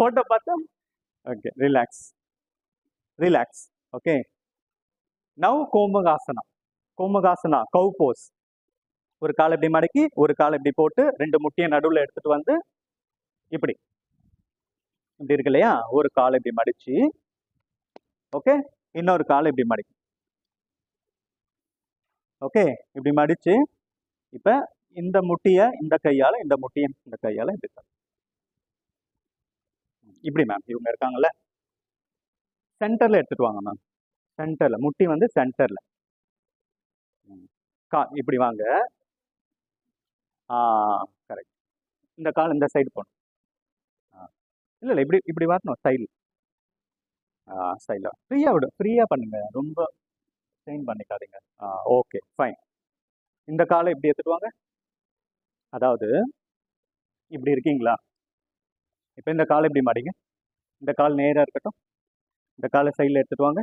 [SPEAKER 1] போட்ட பார்த்தா. Okay, relax. ஓகே, நவ் கோமகாசனா கவ் போஸ். ஒரு கால் இப்படி மடக்கி ஒரு கால் இப்படி போட்டு 2 முட்டியை நடுவில் எடுத்துட்டு வந்து இப்படி இப்படி இருக்கு இல்லையா, ஒரு கால் இப்படி மடிச்சு, ஓகே, இன்னொரு கால் இப்படி மடிக்கும். ஓகே, இப்படி மடிச்சு இப்ப இந்த முட்டிய இந்த கையால, இந்த முட்டிய இந்த கையால இப்படி இப்படி மேம். இவங்க இருக்காங்கல்ல, சென்டர்ல எடுத்துட்டு வாங்க மேம். சென்டர்ல முட்டி வந்து சென்டர்ல. இப்படி வாங்க. கரெக்ட். இந்த கால் இந்த சைடு போகணும். இல்லை இல்லை, இப்படி இப்படி வரணும் ஸ்டைல். ஸ்டைலாக ஃப்ரீயாக விடும், ஃப்ரீயாக பண்ணுங்க, ரொம்ப ஸ்ட்ரெயின் பண்ணிக்காதீங்க. Okay fine. இந்த காலை இப்படி எடுத்துட்டு வாங்க. அதாவது இப்படி இருக்கீங்களா, இப்போ இந்த காலை இப்படி மாடிங்க. இந்த கால் நேராக இருக்கட்டும். இந்த காலை சைடில் எடுத்துட்டு வாங்க.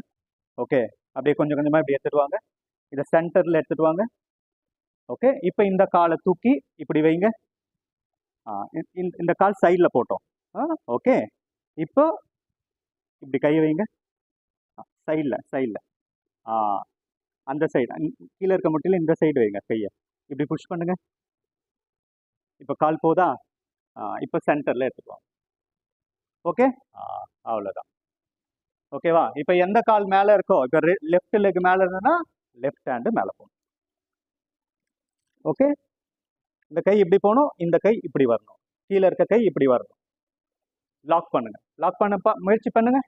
[SPEAKER 1] ஓகே, அப்படியே கொஞ்சம் கொஞ்சமாக இப்படி எடுத்துட்டு வாங்க. இதை சென்டரில் எடுத்துட்டு வாங்க. ஓகே, இப்போ இந்த காலை தூக்கி இப்படி வைங்க. இந்த கால் சைடில் போட்டோம். ஓகே, இப்போ இப்படி கை வைங்க. சைடில் சைடில் அந்த சைடு கீழே இருக்க முட்டியில் இந்த சைடு வைங்க கையை. இப்படி புஷ் பண்ணுங்க. இப்போ கால் போதா? இப்போ சென்டரில் எடுத்துக்குவோம். ஓகே, அவ்வளோதான். ஓகேவா? இப்போ எந்த கால் மேலே இருக்கோ, இப்போ லெஃப்ட் லெக் மேலே இருந்ததுன்னா லெஃப்ட் ஹேண்டு மேலே போகணும். ஓகே, இந்த கை இப்படி போகணும், இந்த கை இப்படி வரணும், கீழே இருக்க கை இப்படி வரணும். லாக் பண்ணுங்க. லாக் பண்ண முயற்சி பண்ணுங்க.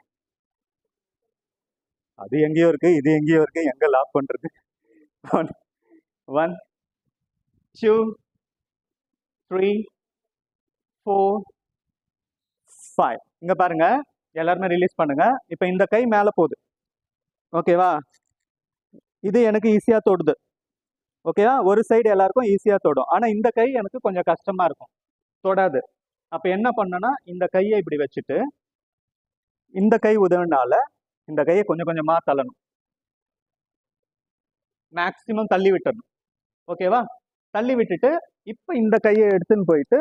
[SPEAKER 1] அது எங்கேயோ இருக்கு, இது எங்கேயோ இருக்கு, எங்க லாக் பண்றது? 1 2 3 4 5. இங்க பாருங்க, எல்லாருமே ரிலீஸ் பண்ணுங்க. இப்போ இந்த கை மேலே போகுது. ஓகேவா? இது எனக்கு ஈஸியாக தொடுது. ஓகேவா? ஒரு சைடு எல்லாருக்கும் ஈஸியாக தொடும், ஆனால் இந்த கை எனக்கு கொஞ்சம் கஷ்டமா இருக்கும், தொடாது. அப்போ என்ன பண்ணனா, இந்த கையை இப்படி வச்சுட்டு இந்த கை உதவினால இந்த கையை கொஞ்சம் கொஞ்சமாக தள்ளணும், மேக்சிமம் தள்ளி விட்டுறணும். ஓகேவா? தள்ளி விட்டுட்டு இப்போ இந்த கையை எடுத்துன்னு போயிட்டு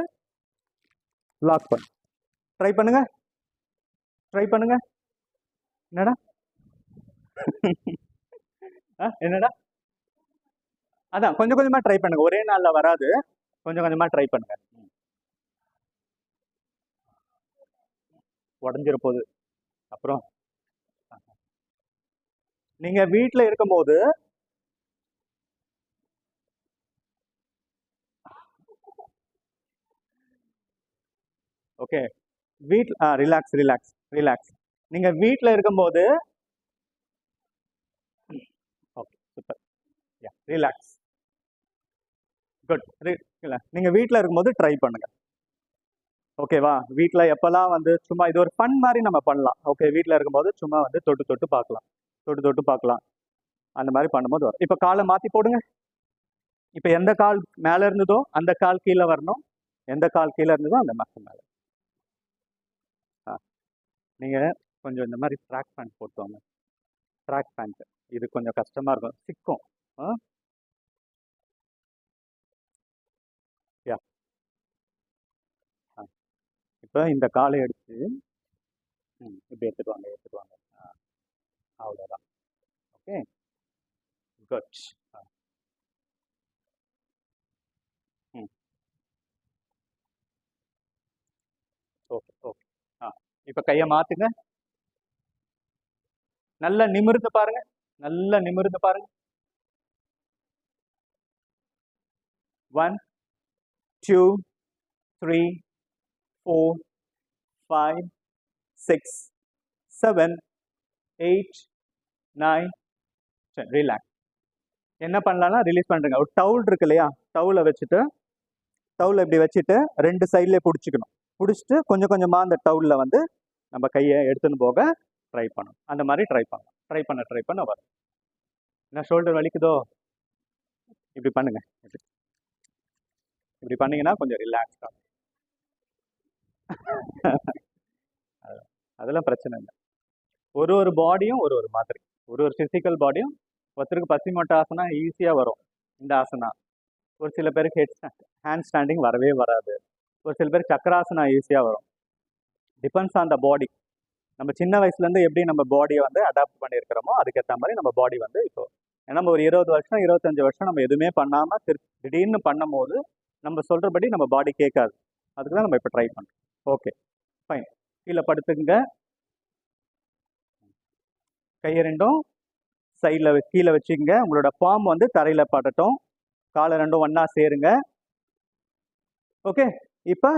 [SPEAKER 1] லாக் பண்ணு. ட்ரை பண்ணுங்க, ட்ரை பண்ணுங்க. என்னடா என்னடா? அதான் கொஞ்சம் கொஞ்சமா ட்ரை பண்ணுங்க, ஒரே நாள்ல வராது, கொஞ்சம் கொஞ்சமா ட்ரை பண்ணுங்க. உடஞ்சிர போகுது. அப்புறம் நீங்க வீட்டுல இருக்கும்போது ஓகே, வீட்டில் ரிலாக்ஸ் ரிலாக்ஸ் ரிலாக்ஸ். நீங்க வீட்டில் இருக்கும்போது ஓகே சூப்பர், யா ரிலாக்ஸ், குட். நீங்க வீட்டில் இருக்கும்போது ட்ரை பண்ணுங்க. ஓகேவா? வீட்டில் எப்போல்லாம் வந்து சும்மா இது ஒரு ஃபன் மாதிரி நம்ம பண்ணலாம். ஓகே, வீட்டில் இருக்கும்போது சும்மா வந்து தொட்டு தொட்டு பார்க்கலாம், தொட்டு தொட்டு பார்க்கலாம். அந்த மாதிரி பண்ணும்போது வரும். இப்போ காலை மாற்றி போடுங்க. இப்போ எந்த கால் மேலே இருந்ததோ அந்த கால் கீழே வரணும், எந்த கால் கீழே இருந்ததோ அந்த மாதம் மேலே. நீங்கள் கொஞ்சம் இந்த மாதிரி ட்ராக் பேண்ட் போட்டுவாங்க. ட்ராக் பேண்ட் இது கொஞ்சம் கஷ்டமாக இருக்கும், சிக்கும். யா, இப்போ இந்த காலை எடுத்து இப்படி எடுத்துட்டு வாங்க, எடுத்துட்டு வாங்க. அவ்வளோதான். Okay, good. Okay okay. இப்போ கையை மாத்துங்க. நல்லா நிமிர்ந்து பாருங்க, நல்லா நிமிர்ந்து பாருங்க. 1 2 3 4 5 6 7 8 9 10. ரிலாக்ஸ். என்ன பண்ணலாம்னா ரிலீஸ் பண்ணுறேங்க. ஒரு டவுல் இருக்கு இல்லையா, டவுலை வச்சுட்டு, டவுலை இப்படி வச்சுட்டு ரெண்டு சைட்லேயே பிடிச்சிக்கணும். பிடிச்சிட்டு கொஞ்சம் கொஞ்சமாக அந்த டவுலில் வந்து நம்ம கையை எடுத்துன்னு போக ட்ரை பண்ணணும். அந்த மாதிரி ட்ரை பண்ணலாம். ட்ரை பண்ண வரும். என்ன ஷோல்டர் வலிக்குதோ இப்படி பண்ணுங்க. இப்படி பண்ணீங்கன்னா கொஞ்சம் ரிலாக்ஸ் ஆகும். அதெல்லாம் பிரச்சனை இல்லை. ஒரு ஒரு பாடியும் ஒரு ஒரு மாதிரி, ஒரு ஒரு ஃபிசிக்கல் பாடியும். ஒருத்தருக்கு பசிமட்ட ஆசனா ஈஸியாக வரும் இந்த ஆசனா, ஒரு சில பேருக்கு ஹேண்ட் ஸ்டாண்டிங் வரவே வராது, ஒரு சில பேருக்கு சக்கராசனா ஈஸியாக வரும். டிபெண்ட்ஸ் ஆன் த பாடி. நம்ம சின்ன வயசுலேருந்து எப்படி நம்ம பாடியை வந்து அடாப்ட் பண்ணியிருக்கிறோமோ அதுக்கேற்ற மாதிரி நம்ம பாடி வந்து இப்போ நம்ம ஒரு 20 வருஷம் 25 வருஷம் நம்ம எதுவுமே பண்ணாமல் திடீர்னு பண்ணும் போது நம்ம சொல்கிறபடி நம்ம பாடி கேட்காது. அதுக்கு தான் நம்ம இப்போ ட்ரை பண்ணுறோம். Okay fine. கீழே படுத்துங்க. கையை ரெண்டும் சைடில் கீழே வச்சுக்கோங்க. உங்களோட பாம் வந்து தரையில் படட்டும். காலை ரெண்டும் ஒன்றா சேருங்க. ஓகே, இப்போ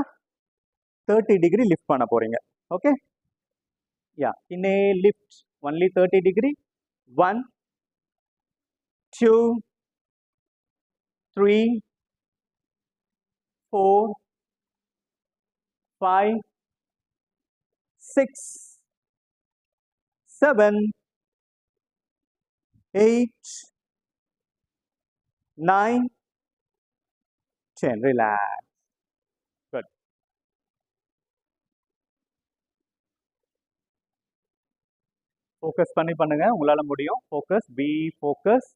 [SPEAKER 1] 30 டிகிரி லிஃப்ட் பண்ண போகிறீங்க. ஓகே, யா, inhale, lift only 30 degree. 1 2 3 4 5 6 7 8 9 10. Relax. Good. Focus பண்ணி பண்ணுங்க, உங்களால முடியும். Focus, B focus.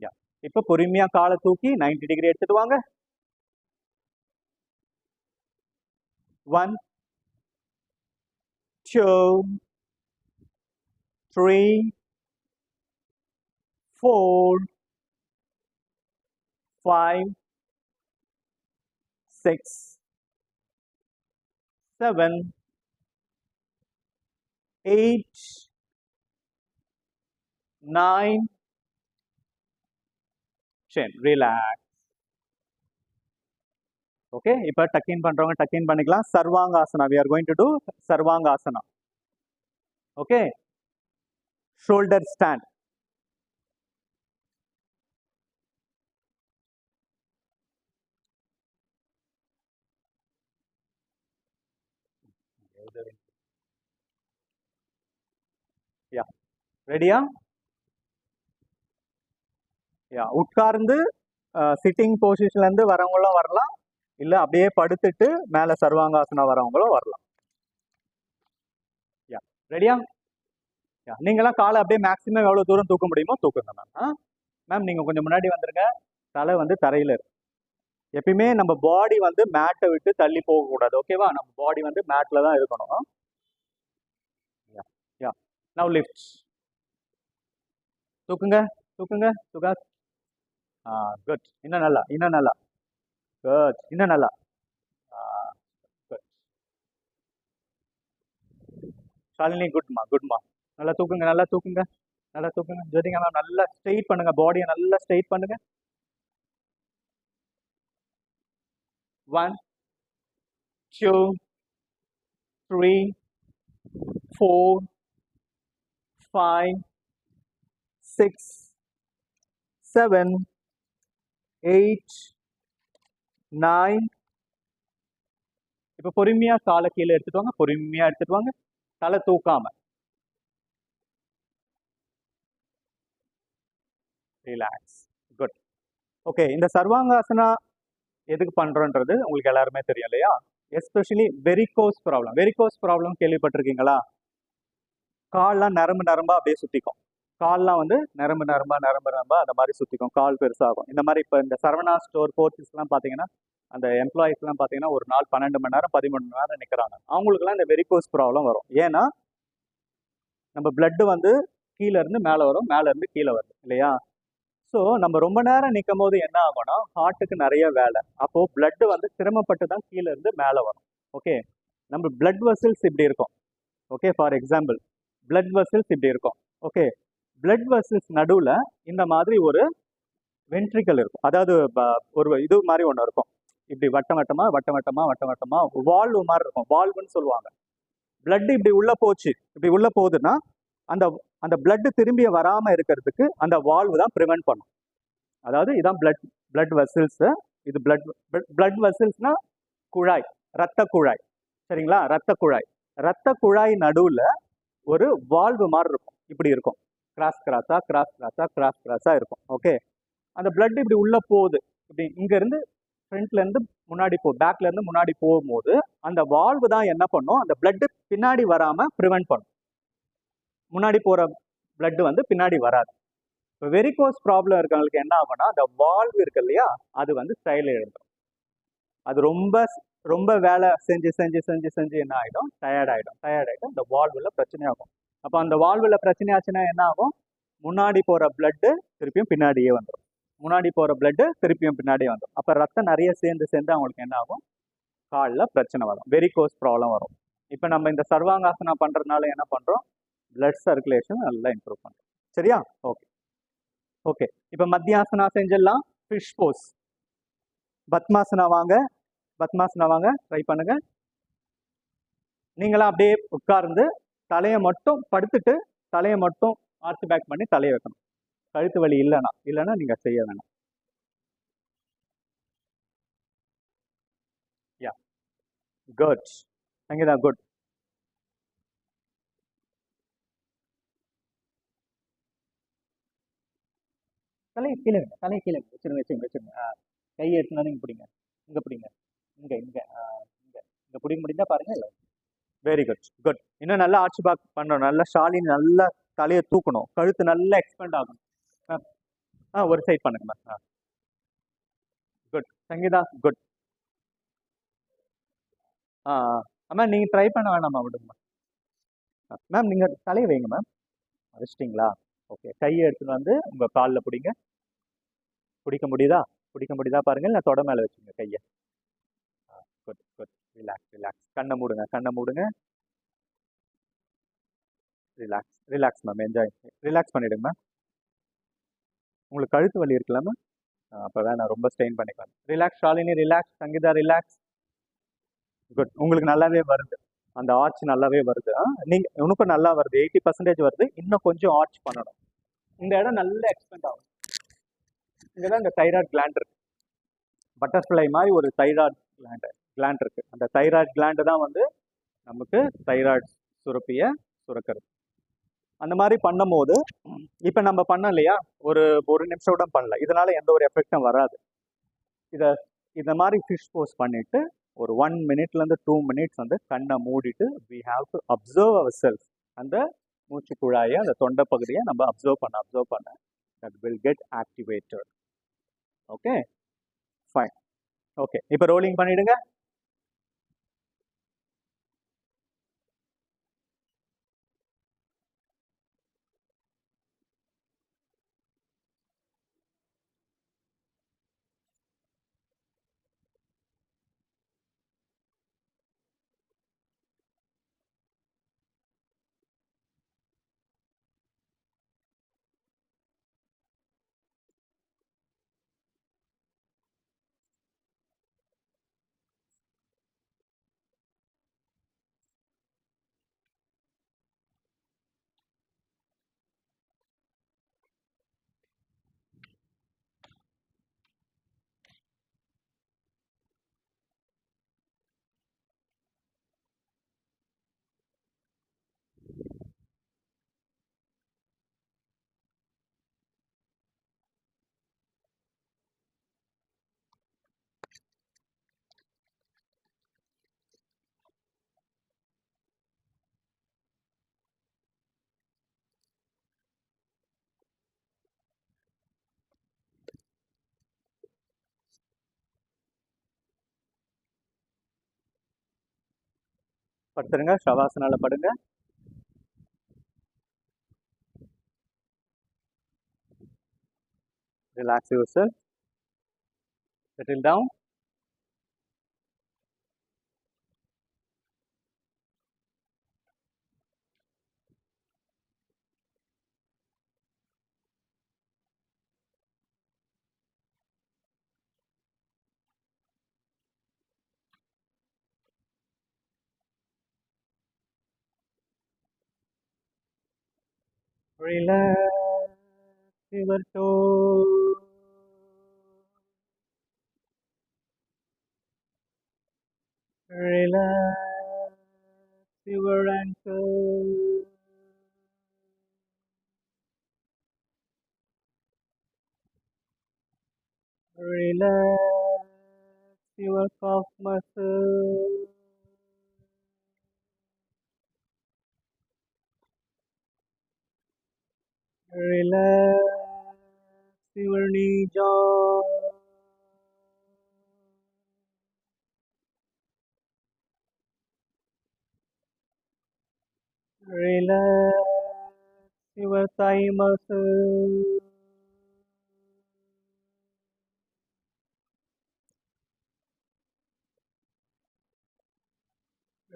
[SPEAKER 1] யா, இப்போ பொறுமையா காலை தூக்கி 90 டிகிரி எடுத்துட்டு வாங்க. 1 2 3 4 5 6 7 8 9 10. Relax. ஓகே, இப்போ டக்கின் பண்றவங்க டக்கின் பண்ணிக்கலாம். Sarvangasana, we are going to do Sarvangasana. Okay, shoulder stand. Yeah, ரெடியா? யா, உட்கார்ந்து சிட்டிங் பொசிஷன்ல இருந்து வரவங்களும் வரலாம், இல்ல அப்படியே படுத்துட்டு மேல சர்வாங்காசனா வரவங்களும் வரலாம். யா, ரெடியா? யா, நீங்களாம் காலை அப்படியே மேக்ஸிமம் எவ்வளவு தூரம் தூக்க முடியுமோ தூக்குங்க மேம். மேம் நீங்க கொஞ்சம் முன்னாடி வந்துருங்க. தலை வந்து தரையில இருக்கு. எப்பயுமே நம்ம பாடி வந்து மேட்டை விட்டு தள்ளி போக கூடாது. ஓகேவா? நம்ம பாடி வந்து மேட்ல தான் இருக்கணும். யா யா, நவ் லிஃப்ட். தூக்குங்க தூக்குங்க சுகாஸ். குட். இன்னும் நல்லா, இன்னும் நல்லா. குட், இன்னும் நல்லா. குட். ஷாலினி, குட்மா குட்மா. நல்லா தூக்குங்க, நல்லா தூக்குங்க, நல்லா தூக்குங்க. ஜோதிகா மேம் நல்லா ஸ்ட்ரெயிட் பண்ணுங்க, பாடியை நல்லா ஸ்ட்ரெயிட் பண்ணுங்க. 1 2 3 4 5 6 7 8 9. இப்போ பொறுமையா காலை கீழே எடுத்துட்டு வாங்க, பொறுமையா எடுத்துட்டு வாங்க, தலை தூக்காம. ரிலாக்ஸ். குட். ஓகே, இந்த சர்வாங்காசனா எதுக்கு பண்றோன்றது உங்களுக்கு எல்லாருமே தெரியும் இல்லையா? Especially varicose problem. Varicose problem கேள்விப்பட்டிருக்கீங்களா? கால்லாம் நரம்பு நரம்பா அப்படியே சுத்திக்கும். கால்லாம் வந்து நரம்பு நரம்பா அந்த மாதிரி சுத்திக்கும், கால் பெருசாகும். இந்த மாதிரி இப்போ இந்த சரவணா ஸ்டோர் போர்ச்சஸ்லாம் பார்த்தீங்கன்னா, அந்த எம்ப்ளாயிஸ்லாம் பார்த்தீங்கன்னா ஒரு நாள் 12 மணி நேரம் 13 மணி நேரம் நிற்கிறாங்க. அவங்களுக்குலாம் இந்த வெரிகோஸ் ப்ராப்ளம் வரும். ஏன்னா நம்ம பிளட்டு வந்து கீழே இருந்து மேலே வரும், மேலே இருந்து கீழே வரும் இல்லையா? ஸோ நம்ம ரொம்ப நேரம் நிற்கும் போது என்ன ஆகும்னா ஹார்ட்டுக்கு நிறைய வேலை. அப்போ பிளட் வந்து சிரமப்பட்டு தான் கீழே இருந்து மேலே வரும். ஓகே, நம்ம பிளட் வெசல்ஸ் இப்படி இருக்கும். Okay, for example blood vessels இப்படி இருக்கும். ஓகே, பிளட் வெசல்ஸ் நடுவில் இந்த மாதிரி ஒரு வென்ட்ரிக்கல் இருக்கும். அதாவது ஒரு இது மாதிரி ஒன்று இருக்கும். இப்படி வட்டம் வட்டமா வட்டம் வட்டமா வட்டம் வட்டமா வால்வு மாதிரி இருக்கும். வால்வுன்னு சொல்லுவாங்க. பிளட் இப்படி உள்ள போச்சு, இப்படி உள்ள போகுதுன்னா அந்த அந்த பிளட் திரும்பி வராம இருக்கிறதுக்கு அந்த வால்வு தான் ப்ரிவென்ட் பண்ணும். அதாவது இதான் பிளட் வெசல்ஸ். இது பிளட் வெசல்ஸ்னா குழாய், ரத்த குழாய். சரிங்களா? ரத்த குழாய். ரத்த குழாய் நடுவில் ஒரு வால்வு மாதிரி இருக்கும். இப்படி இருக்கும், கிராஸ் கிராஸா கிராஸ் கிராஸா கிராஸ் கிராஸா இருக்கும். ஓகே, அந்த பிளட் இப்படி உள்ள போகுது. இப்படி இங்க இருந்து ஃப்ரண்ட்ல இருந்து முன்னாடி பேக்ல இருந்து முன்னாடி போகும்போது அந்த வால்வு தான் என்ன பண்ணும், அந்த பிளட் பின்னாடி வராம ப்ரிவென்ட் பண்ணும். முன்னாடி போற பிளட் வந்து பின்னாடி வராது. இப்போ வெரிகோஸ் ப்ராப்ளம் இருக்கவங்களுக்கு என்ன ஆகும்னா அந்த வால்வு இருக்கு இல்லையா, அது வந்து ஸ்டைல் எழுதும். அது ரொம்ப ரொம்ப வேலை செஞ்சு செஞ்சு செஞ்சு செஞ்சு என்ன ஆகிடும், டயர்டாயிடும். இந்த வால்வுல பிரச்சனை ஆகும். அப்போ அந்த வால்வுல பிரச்சனை ஆச்சுன்னா என்ன ஆகும், முன்னாடி போற பிளட்டு திருப்பியும் பின்னாடியே வந்துடும். முன்னாடி போற பிளட்டு திருப்பியும் பின்னாடியே வந்துடும். அப்போ ரத்தம் நிறைய சேர்ந்து அவங்களுக்கு என்ன ஆகும், காலில் பிரச்சனை வரும், வெரிகோஸ் ப்ராப்ளம் வரும். இப்போ நம்ம இந்த சர்வாங்காசனா பண்ணுறதுனால என்ன பண்ணுறோம், பிளட் சர்க்குலேஷன் நல்லா இம்ப்ரூவ் பண்ணுறோம். சரியா? Okay okay. இப்போ மத்தியாசனா செஞ்சிடலாம். ஃபிஷ் போஸ். பத்மாசனா வாங்க, பத்மாசனா வாங்க, ட்ரை பண்ணுங்க. நீங்களாம் அப்படியே உட்கார்ந்து தலையை மட்டும் படுத்துட்டு தலையை மட்டும் ஆர்ச் பேக் பண்ணி தலையை வைக்கணும். கழுத்து வலி இல்லைன்னா நீங்க செய்ய வேணாம். Yeah good. சங்கீதா குட். தலையை கீழே வைங்க, தலையை கீழே வைங்க. வச்சிருங்க வச்சிருங்க வச்சிருங்க. கையை எடுத்துனா நீங்க பிடிங்க, இங்க பிடிங்க, இங்க இங்க இங்க இங்க பிடிக்க முடிந்தா பாருங்க. இல்லை, வெரி குட் குட். இன்னும் நல்லா ஆர்ச் பேக் பண்ணணும். நல்லா ஷாலின் நல்லா தலையை தூக்கணும், கழுத்து நல்லா எக்ஸ்பெண்ட் ஆகணும். ஒரு சைட் பண்ணுங்க ma'am. Good Sangeetha good. Ma'am நீங்கள் ட்ரை பண்ண வேணாமா, விடுங்க மேம். நீங்கள் தலையை வைங்க மேம். வச்சிட்டிங்களா? ஓகே. கையை எடுத்துன்னு வந்து உங்கள் காலில் பிடிங்க. பிடிக்க முடியுதா பாருங்க. இல்லை தொட மேலே வச்சுங்க கையை. Good good. Relax relax. கண்ணை மூடுங்க, கண்ணை மூடுங்க. Relax relax ma'am. Enjoy. Relax பண்ணிவிடுங்க மேம். உங்களுக்கு கழுத்து வலி இருக்குல்ல மேம்? அப்போ வேணாம், ரொம்ப ஸ்ட்ரெயின் பண்ணிக்கலாம். Relax Shalini, relax. Sangeetha relax. Good. உங்களுக்கு நல்லாவே வருது, அந்த ஆர்ச் நல்லாவே வருது. நீங்கள் உனக்கும் நல்லா வருது, 80% வருது. இன்னும் கொஞ்சம் ஆர்ச் பண்ணணும். இந்த இடம் நல்லா எக்ஸ்பெண்ட் ஆகும். இங்கே தான் இந்த தைராய்டு கிளாண்ட் இருக்கு. பட்டர்ஃப்ளை மாதிரி ஒரு தைராய்டு கிளாண்ட் இருக்கு. அந்த தைராய்டு கிளாண்டு தான் வந்து நமக்கு தைராய்டு சுரப்பியை சுரக்கிறது. அந்த மாதிரி பண்ணும்போது இப்போ நம்ம பண்ணோம் இல்லையா, ஒரு நிமிஷம் கூட பண்ணல, இதனால எந்த ஒரு எஃபெக்டும் வராது. இந்த மாதிரி ஃபிஷ் போஸ் பண்ணிட்டு ஒரு 1 மினிட்லேருந்து 2 மினிட்ஸ் வந்து கண்ணை மூடிட்டு we have to observe our self. அந்த மூச்சு குழாயை, அந்த தொண்டை பகுதியை நம்ம அப்சர்வ் பண்ண that will get activated. Okay fine. Okay, இப்போ ரோலிங் பண்ணிடுங்க. படுத்துருங்க, ஷவாசனால படுங்க. Relax yourself. Settle down. Relax your toes. Relax your ankles. Relax your calf muscles. Relax your knee joint. Relax your thigh muscles.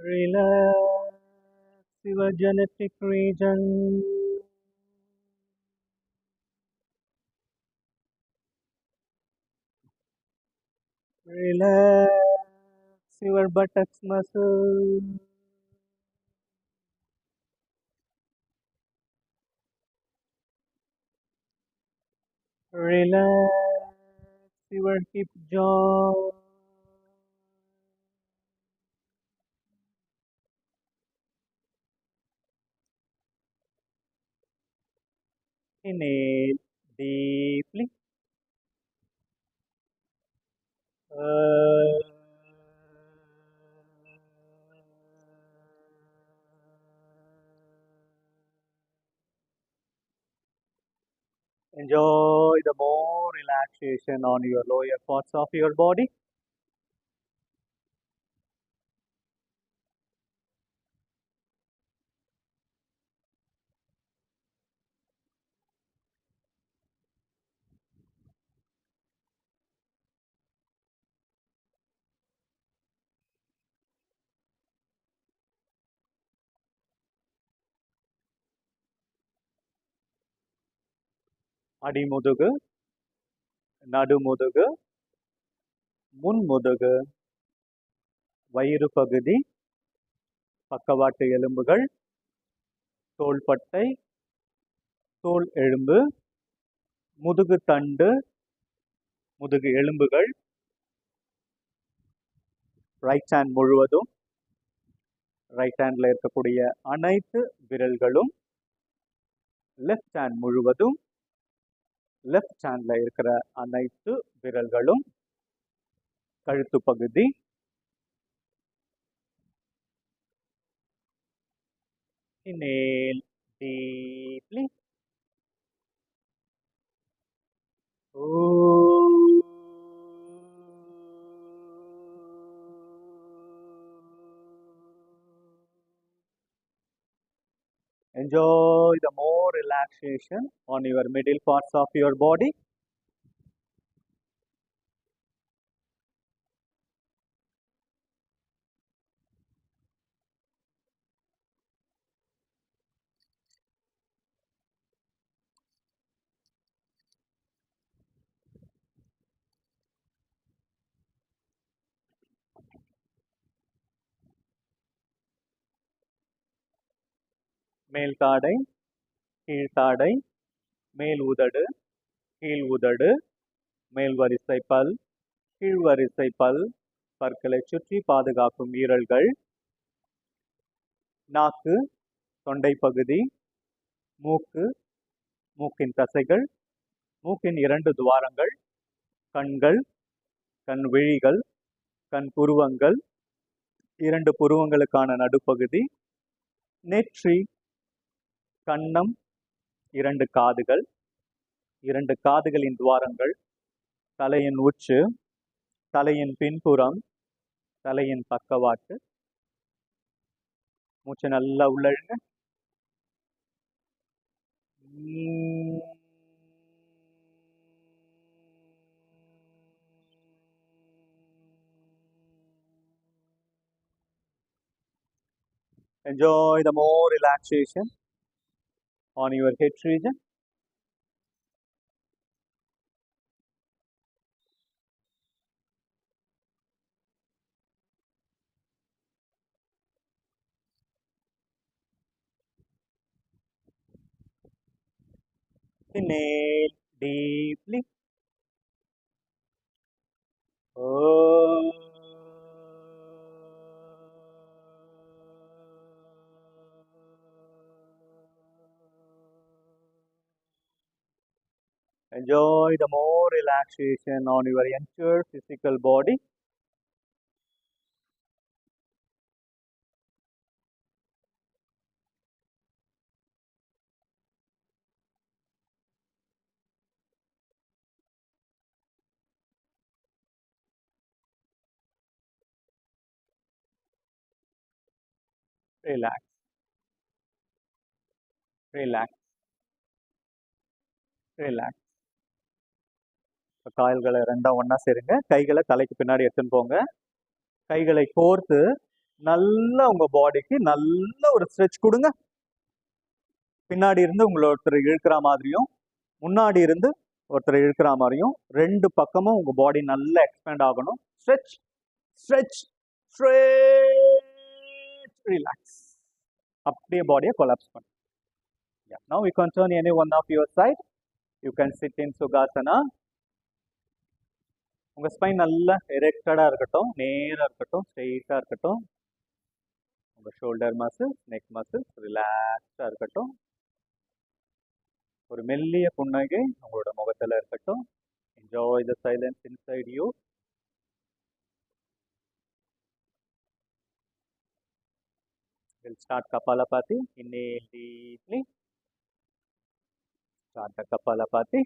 [SPEAKER 1] Relax your genetic region. Relax your buttocks muscle. Relax your hip joint. Inhale deeply. Enjoy the more relaxation on your lower parts of your body. அடிமுதுகு, நடுமுதுகு, முன்முதுகு, வயிறு பகுதி, பக்கவாட்டு எலும்புகள், தோள்பட்டை, தோள் எலும்பு, முதுகு தண்டு, முதுகு எலும்புகள், ரைட் ஹேண்ட் முழுவதும், ரைட் ஹேண்ட்ல இருக்கக்கூடிய அனைத்து விரல்களும், லெஃப்ட் ஹேண்ட் முழுவதும், லெஃப்ட் ஹேண்ட்ல இருக்கிற அனைத்து விரல்களும், கழுத்து பகுதி, inhale deeply. Enjoy the more relaxation on your middle parts of your body. மேல் தாடை, கீழ்த்தாடை, மேல் உதடு, கீழ் உதடு, மேல் வரிசை பல், கீழ் வரிசை பல், பற்களை சுற்றி பாதுகாக்கும் ஈரல்கள், நாக்கு, தொண்டை பகுதி, மூக்கு, மூக்கின் தசைகள், மூக்கின் 2 துவாரங்கள், கண்கள், கண் விழிகள், கண் புருவங்கள், 2 புருவங்களுக்கான நடுப்பகுதி, நெற்றி, கன்னம், 2 காதுகள், 2 காதுகளின் துவாரங்கள், தலையின் உச்சு, தலையின் பின்புறம், தலையின் பக்கவாட்டு. மூச்சை நல்லா உள்ளழுங்க. Enjoy the more relaxation on your head region. Inhale deeply. Enjoy the more relaxation on your entire physical body. Relax. Relax. Relax. கால்களை 2 ஒண்ணா சேருங்க. கைகளை தலைக்கு பின்னாடி எடுத்துன்னு போங்க. கைகளை கோர்த்து நல்லா உங்க பாடிக்கு நல்ல ஒரு ஸ்ட்ரெச் கொடுங்க. பின்னாடி இருந்து உங்களை ஒருத்தர் இழுக்கிற மாதிரியும் முன்னாடி இருந்து ஒருத்தர் இழுக்கிற மாதிரியும் ரெண்டு பக்கமும் உங்க பாடி நல்லா எக்ஸ்பேண்ட் ஆகணும். Stretch stretch stretch relax. அப்படியே பாடியை கொலாப்ஸ் பண்ணுங்க. Now you can turn any one of your side. You can sit in Sukhasana. உங்க ஸ்பைன் நல்லா எரெக்டடா இருக்கட்டும், நேரா இருக்கட்டும், ஸ்ட்ரெயிட்டா இருக்கட்டும். உங்க ஷோல்டர் மசில்ஸ், நெக் மசில்ஸ் ரிலாக்ஸா இருக்கட்டும். ஒரு மெல்லிய புன்னகை உங்களோட முகத்துல இருக்கட்டும். Enjoy the silence inside you. We'll start Kapalabhati. Inhale deeply. Start the Kapalabhati.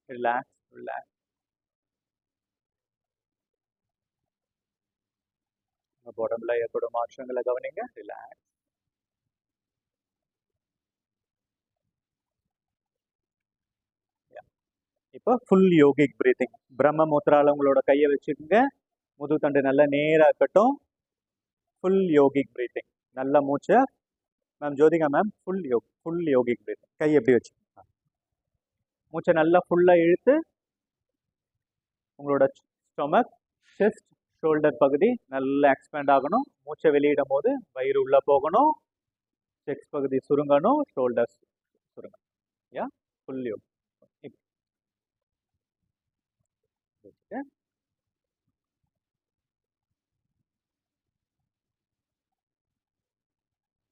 [SPEAKER 1] Relax, relax. உங்க உடம்புல ஏற்படும் மாற்றங்களை கவனிங்க. ரிலாக்ஸ். இப்போ ஃபுல் யோகிக் பிரீத்திங். பிரம்ம முத்ரால உங்களோட கையை வச்சுக்கோங்க. முதுகுத்தண்டு நல்லா நேரா இருக்கட்டும். Full yogic breathing. நல்ல மூச்சை ma'am Jyothika ma'am full yogic breathing. கை எப்படி வச்சு மூச்சை நல்லா ஃபுல்லாக இழுத்து உங்களோட ஸ்டொமக், செஸ்ட், ஷோல்டர் பகுதி நல்லா எக்ஸ்பேண்ட் ஆகணும். மூச்சை வெளியிடும் போது வயிறு உள்ள போகணும், செக்ஸ் பகுதி சுருங்கணும், ஷோல்டர்ஸ் சுருங்கணும். யா ஃபுல் யோக்.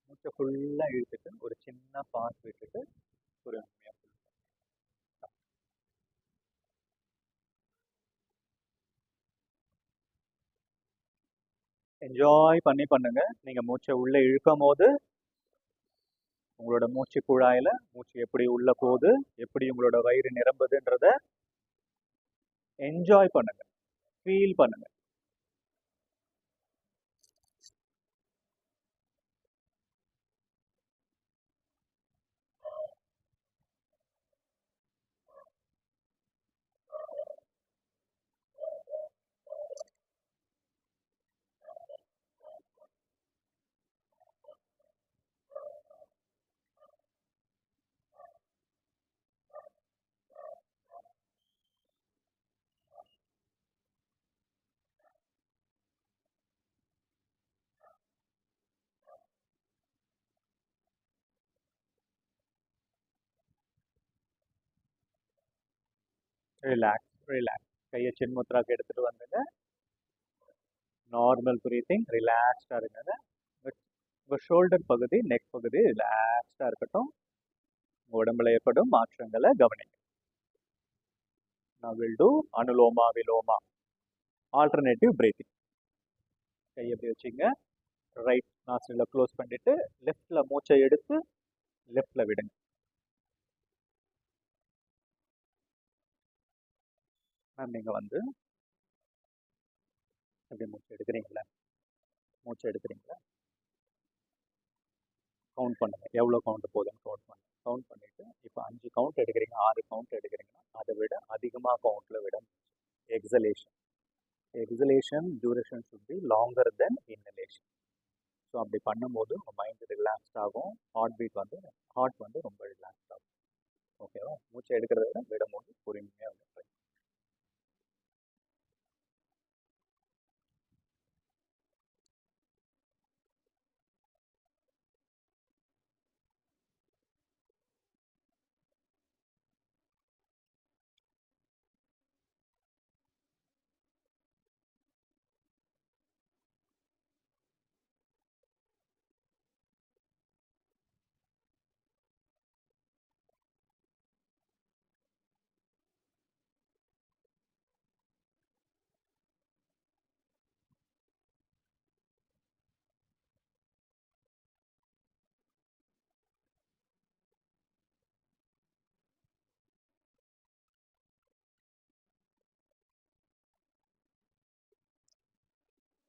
[SPEAKER 1] மூச்சை ஃபுல்லாக இழுத்துட்டு ஒரு சின்ன பாஸ் விட்டுட்டு பொறுமையாக என்ஜாய் பண்ணி பண்ணுங்க. நீங்க மூச்சை உள்ள இழுக்கும் போது உங்களோட மூச்சு குழாயில மூச்சு எப்படி உள்ள போகுது, எப்படி உங்களோட வயிறு நிரம்புதுன்றத என்ஜாய் பண்ணுங்க, ஃபீல் பண்ணுங்க. Relax, relax. கையை சின்முத்ராக்கு எடுத்துட்டு வந்துங்க. நார்மல் பிரீத்திங், ரிலாக்ஸ்டா இருங்க. உங்க ஷோல்டர் பகுதி, நெக் பகுதி ரிலாக்ஸ்டா இருக்கட்டும். உங்க உடம்புல ஏற்படும் மாற்றங்களை கவனிங்க. Now we'll do Anuloma Viloma, alternative breathing. கை எப்படி வச்சுங்க, ரைட் நாஸ்ட்ரில க்ளோஸ் பண்ணிட்டு லெஃப்ட்ல மூச்சை எடுத்து லெஃப்ட்ல விடுங்க. மேம் நீங்க வந்து எப்படி மூச்சு எடுக்கிறீங்களா, மூச்சை எடுக்கிறீங்களா, கவுண்ட் பண்ணுங்க. எவ்வளோ கவுண்ட் போதுன்னு கவுண்ட் பண்ணுங்க. கவுண்ட் பண்ணிட்டு இப்போ 5 கவுண்ட் எடுக்கிறீங்க, 6 கவுண்ட் எடுக்கிறீங்கன்னா அதை விட அதிகமாக கவுண்ட்ல விட. Exhalation, exhalation duration should be longer than inhalation. So அப்படி பண்ணும்போது உங்கள் மைண்ட் ரிலாக்ஸ்ட் ஆகும், ஹார்ட் வந்து ரொம்ப ரிலாக்ஸ்ட் ஆகும். ஓகேவா? மூச்சை எடுக்கிறத விட விடும்போது பொறுமையாக விடுறது.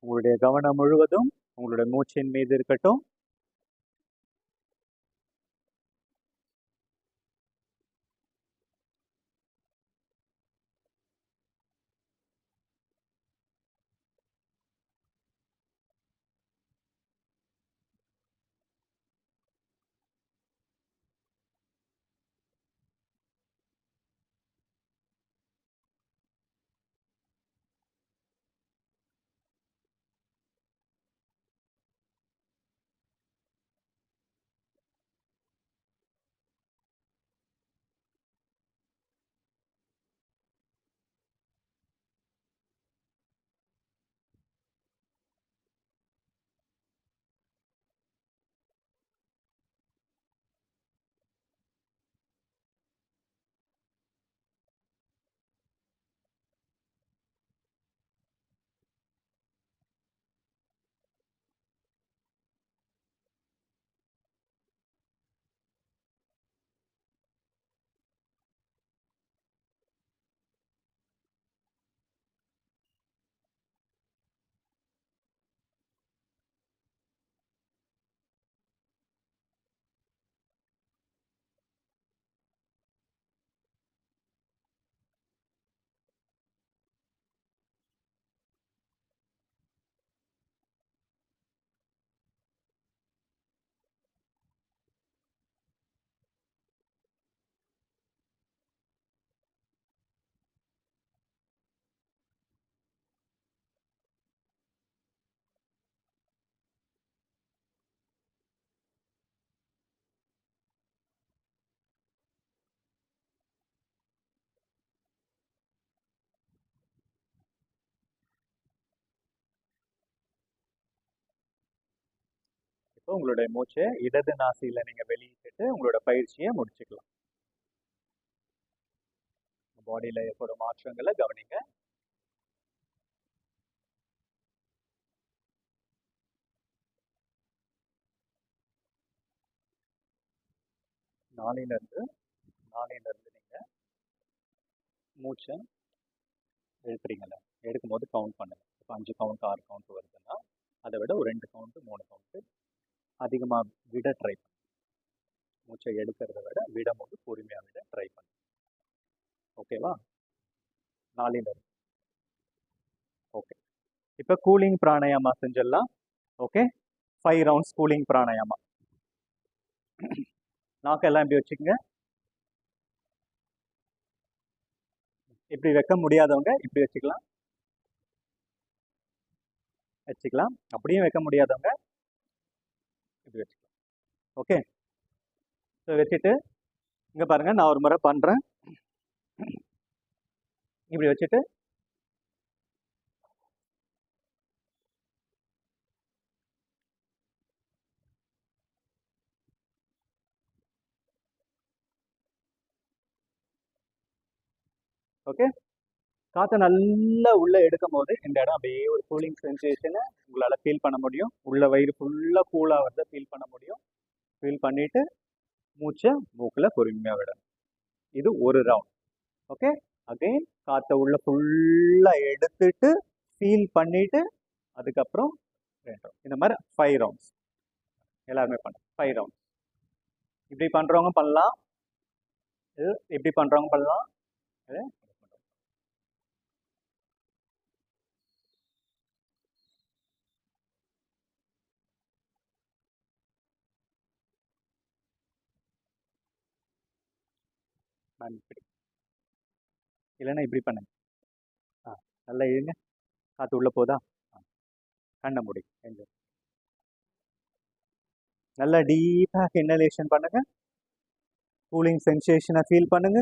[SPEAKER 1] உங்களுடைய கவனம் முழுவதும் உங்களுடைய மூச்சின் மீது இருக்கட்டும். இப்போ உங்களுடைய மூச்சை இடது நாசியில நீங்க வெளியிட்டு உங்களோட பயிற்சியை முடிச்சுக்கலாம். பாடியில ஏற்படும் மாற்றங்களை கவனிங்க. நாளையில இருந்து நீங்க மூச்சை எழுப்புறீங்கல்ல, எடுக்கும்போது கவுண்ட் பண்ணுங்க. இப்போ 5 கவுண்ட் 6 கவுண்ட் வருதுன்னா அதை விட ஒரு 2 கவுண்ட் 3 கவுண்ட் அதிகமாக விட ட்ரை பண்ணுங்க. மூச்சை எடுக்கிறத விட விடும்போது பொறுமையாக விட ட்ரை பண்ணுங்க. ஓகேவா? நாளையில இருந்து. ஓகே. இப்போ கூலிங் பிராணாயாமா செஞ்சிடலாம். Okay, 5 rounds cooling pranayama. நாக்கெல்லாம் இப்படி வச்சுக்கோங்க. இப்படி வைக்க முடியாதவங்க இப்படி வச்சுக்கலாம். அப்படியும் வைக்க முடியாதவங்க இப்படி வச்சுக்கலாம். ஓகே, ஸோ வச்சுட்டு இங்கே பாருங்க, நான் ஒரு முறை பண்ணுறேன். இப்படி வச்சுட்டு ஓகே, காற்றை நல்லா உள்ளே எடுக்கும் போது இந்த இடம் அப்படியே ஒரு கூலிங் சென்சேஷனை உங்களால் ஃபீல் பண்ண முடியும். உள்ள வயிறு ஃபுல்லாக கூலாக வரத ஃபீல் பண்ண முடியும். ஃபீல் பண்ணிவிட்டு மூச்சை மூக்கில் பொறுமையாக விடணும். இது ஒரு ரவுண்ட். ஓகே, அகைன் காற்றை உள்ள ஃபுல்லாக எடுத்துட்டு ஃபீல் பண்ணிவிட்டு அதுக்கப்புறம் 2 ரவுண்ட். இந்த மாதிரி 5 ரவுண்ட்ஸ் எல்லாருமே பண்ணலாம். 5 ரவுண்ட்ஸ் இப்படி பண்ணுறவங்க பண்ணலாம், இப்படி பண்ணுறவங்க பண்ணலாம். இப்படி இல்லைன்னா இப்படி பண்ணுங்க. நல்லா இழுங்க. காற்று உள்ளே போதா? கண்ணை முடி. நல்லா டீப்பாக இன்னலேஷன் பண்ணுங்க. கூலிங் சென்சேஷனை ஃபீல் பண்ணுங்க.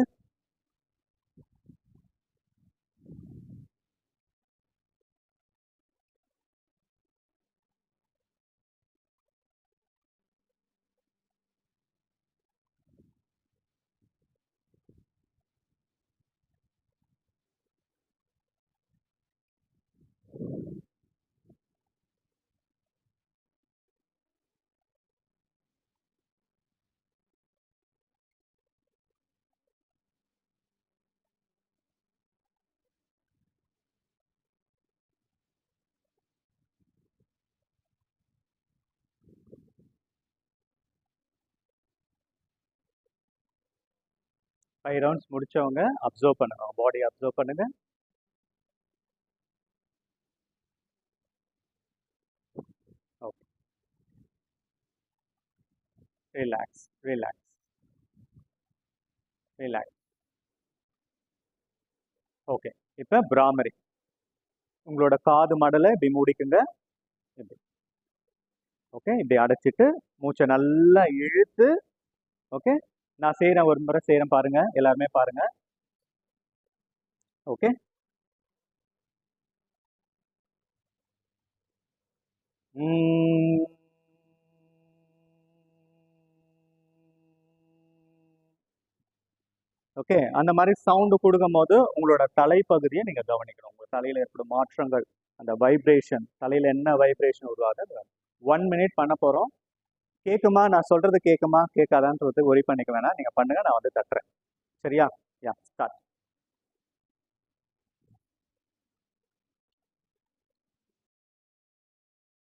[SPEAKER 1] ஃபைவ் ரவுண்ட்ஸ் முடிச்சவங்க அப்சர்வ் பண்ணுங்க, பாடி அப்சர்வ் பண்ணுங்க. Okay, relax relax relax. Okay, இப்போ பிராமரி. உங்களோட காது மடலை இப்படி மூடிக்குங்க. இப்படி ஓகே, இப்படி அடைச்சிட்டு மூச்சை நல்லா இழுத்து. ஓகே, நான் செய்கிறேன், ஒரு முறை செய்கிறேன் பாருங்க, எல்லாருமே பாருங்க. ஓகே, ஓகே, அந்த மாதிரி சவுண்டு கொடுக்கும் போது உங்களோட தலைப்பகுதியை நீங்கள் கவனிக்கணும். உங்கள் தலையில் ஏற்படும் மாற்றங்கள், அந்த வைப்ரேஷன், தலையில் என்ன வைப்ரேஷன் உருவாகுது. 1 மினிட் பண்ண போகிறோம். கேட்குமா, நான் சொல்கிறது கேட்குமா கேட்காதான்னு ஒரி பண்ணிக்க வேணாம், நீங்கள் பண்ணுங்கள், நான் வந்து தட்டுறேன். சரியா? யா, ஸ்டார்ட்.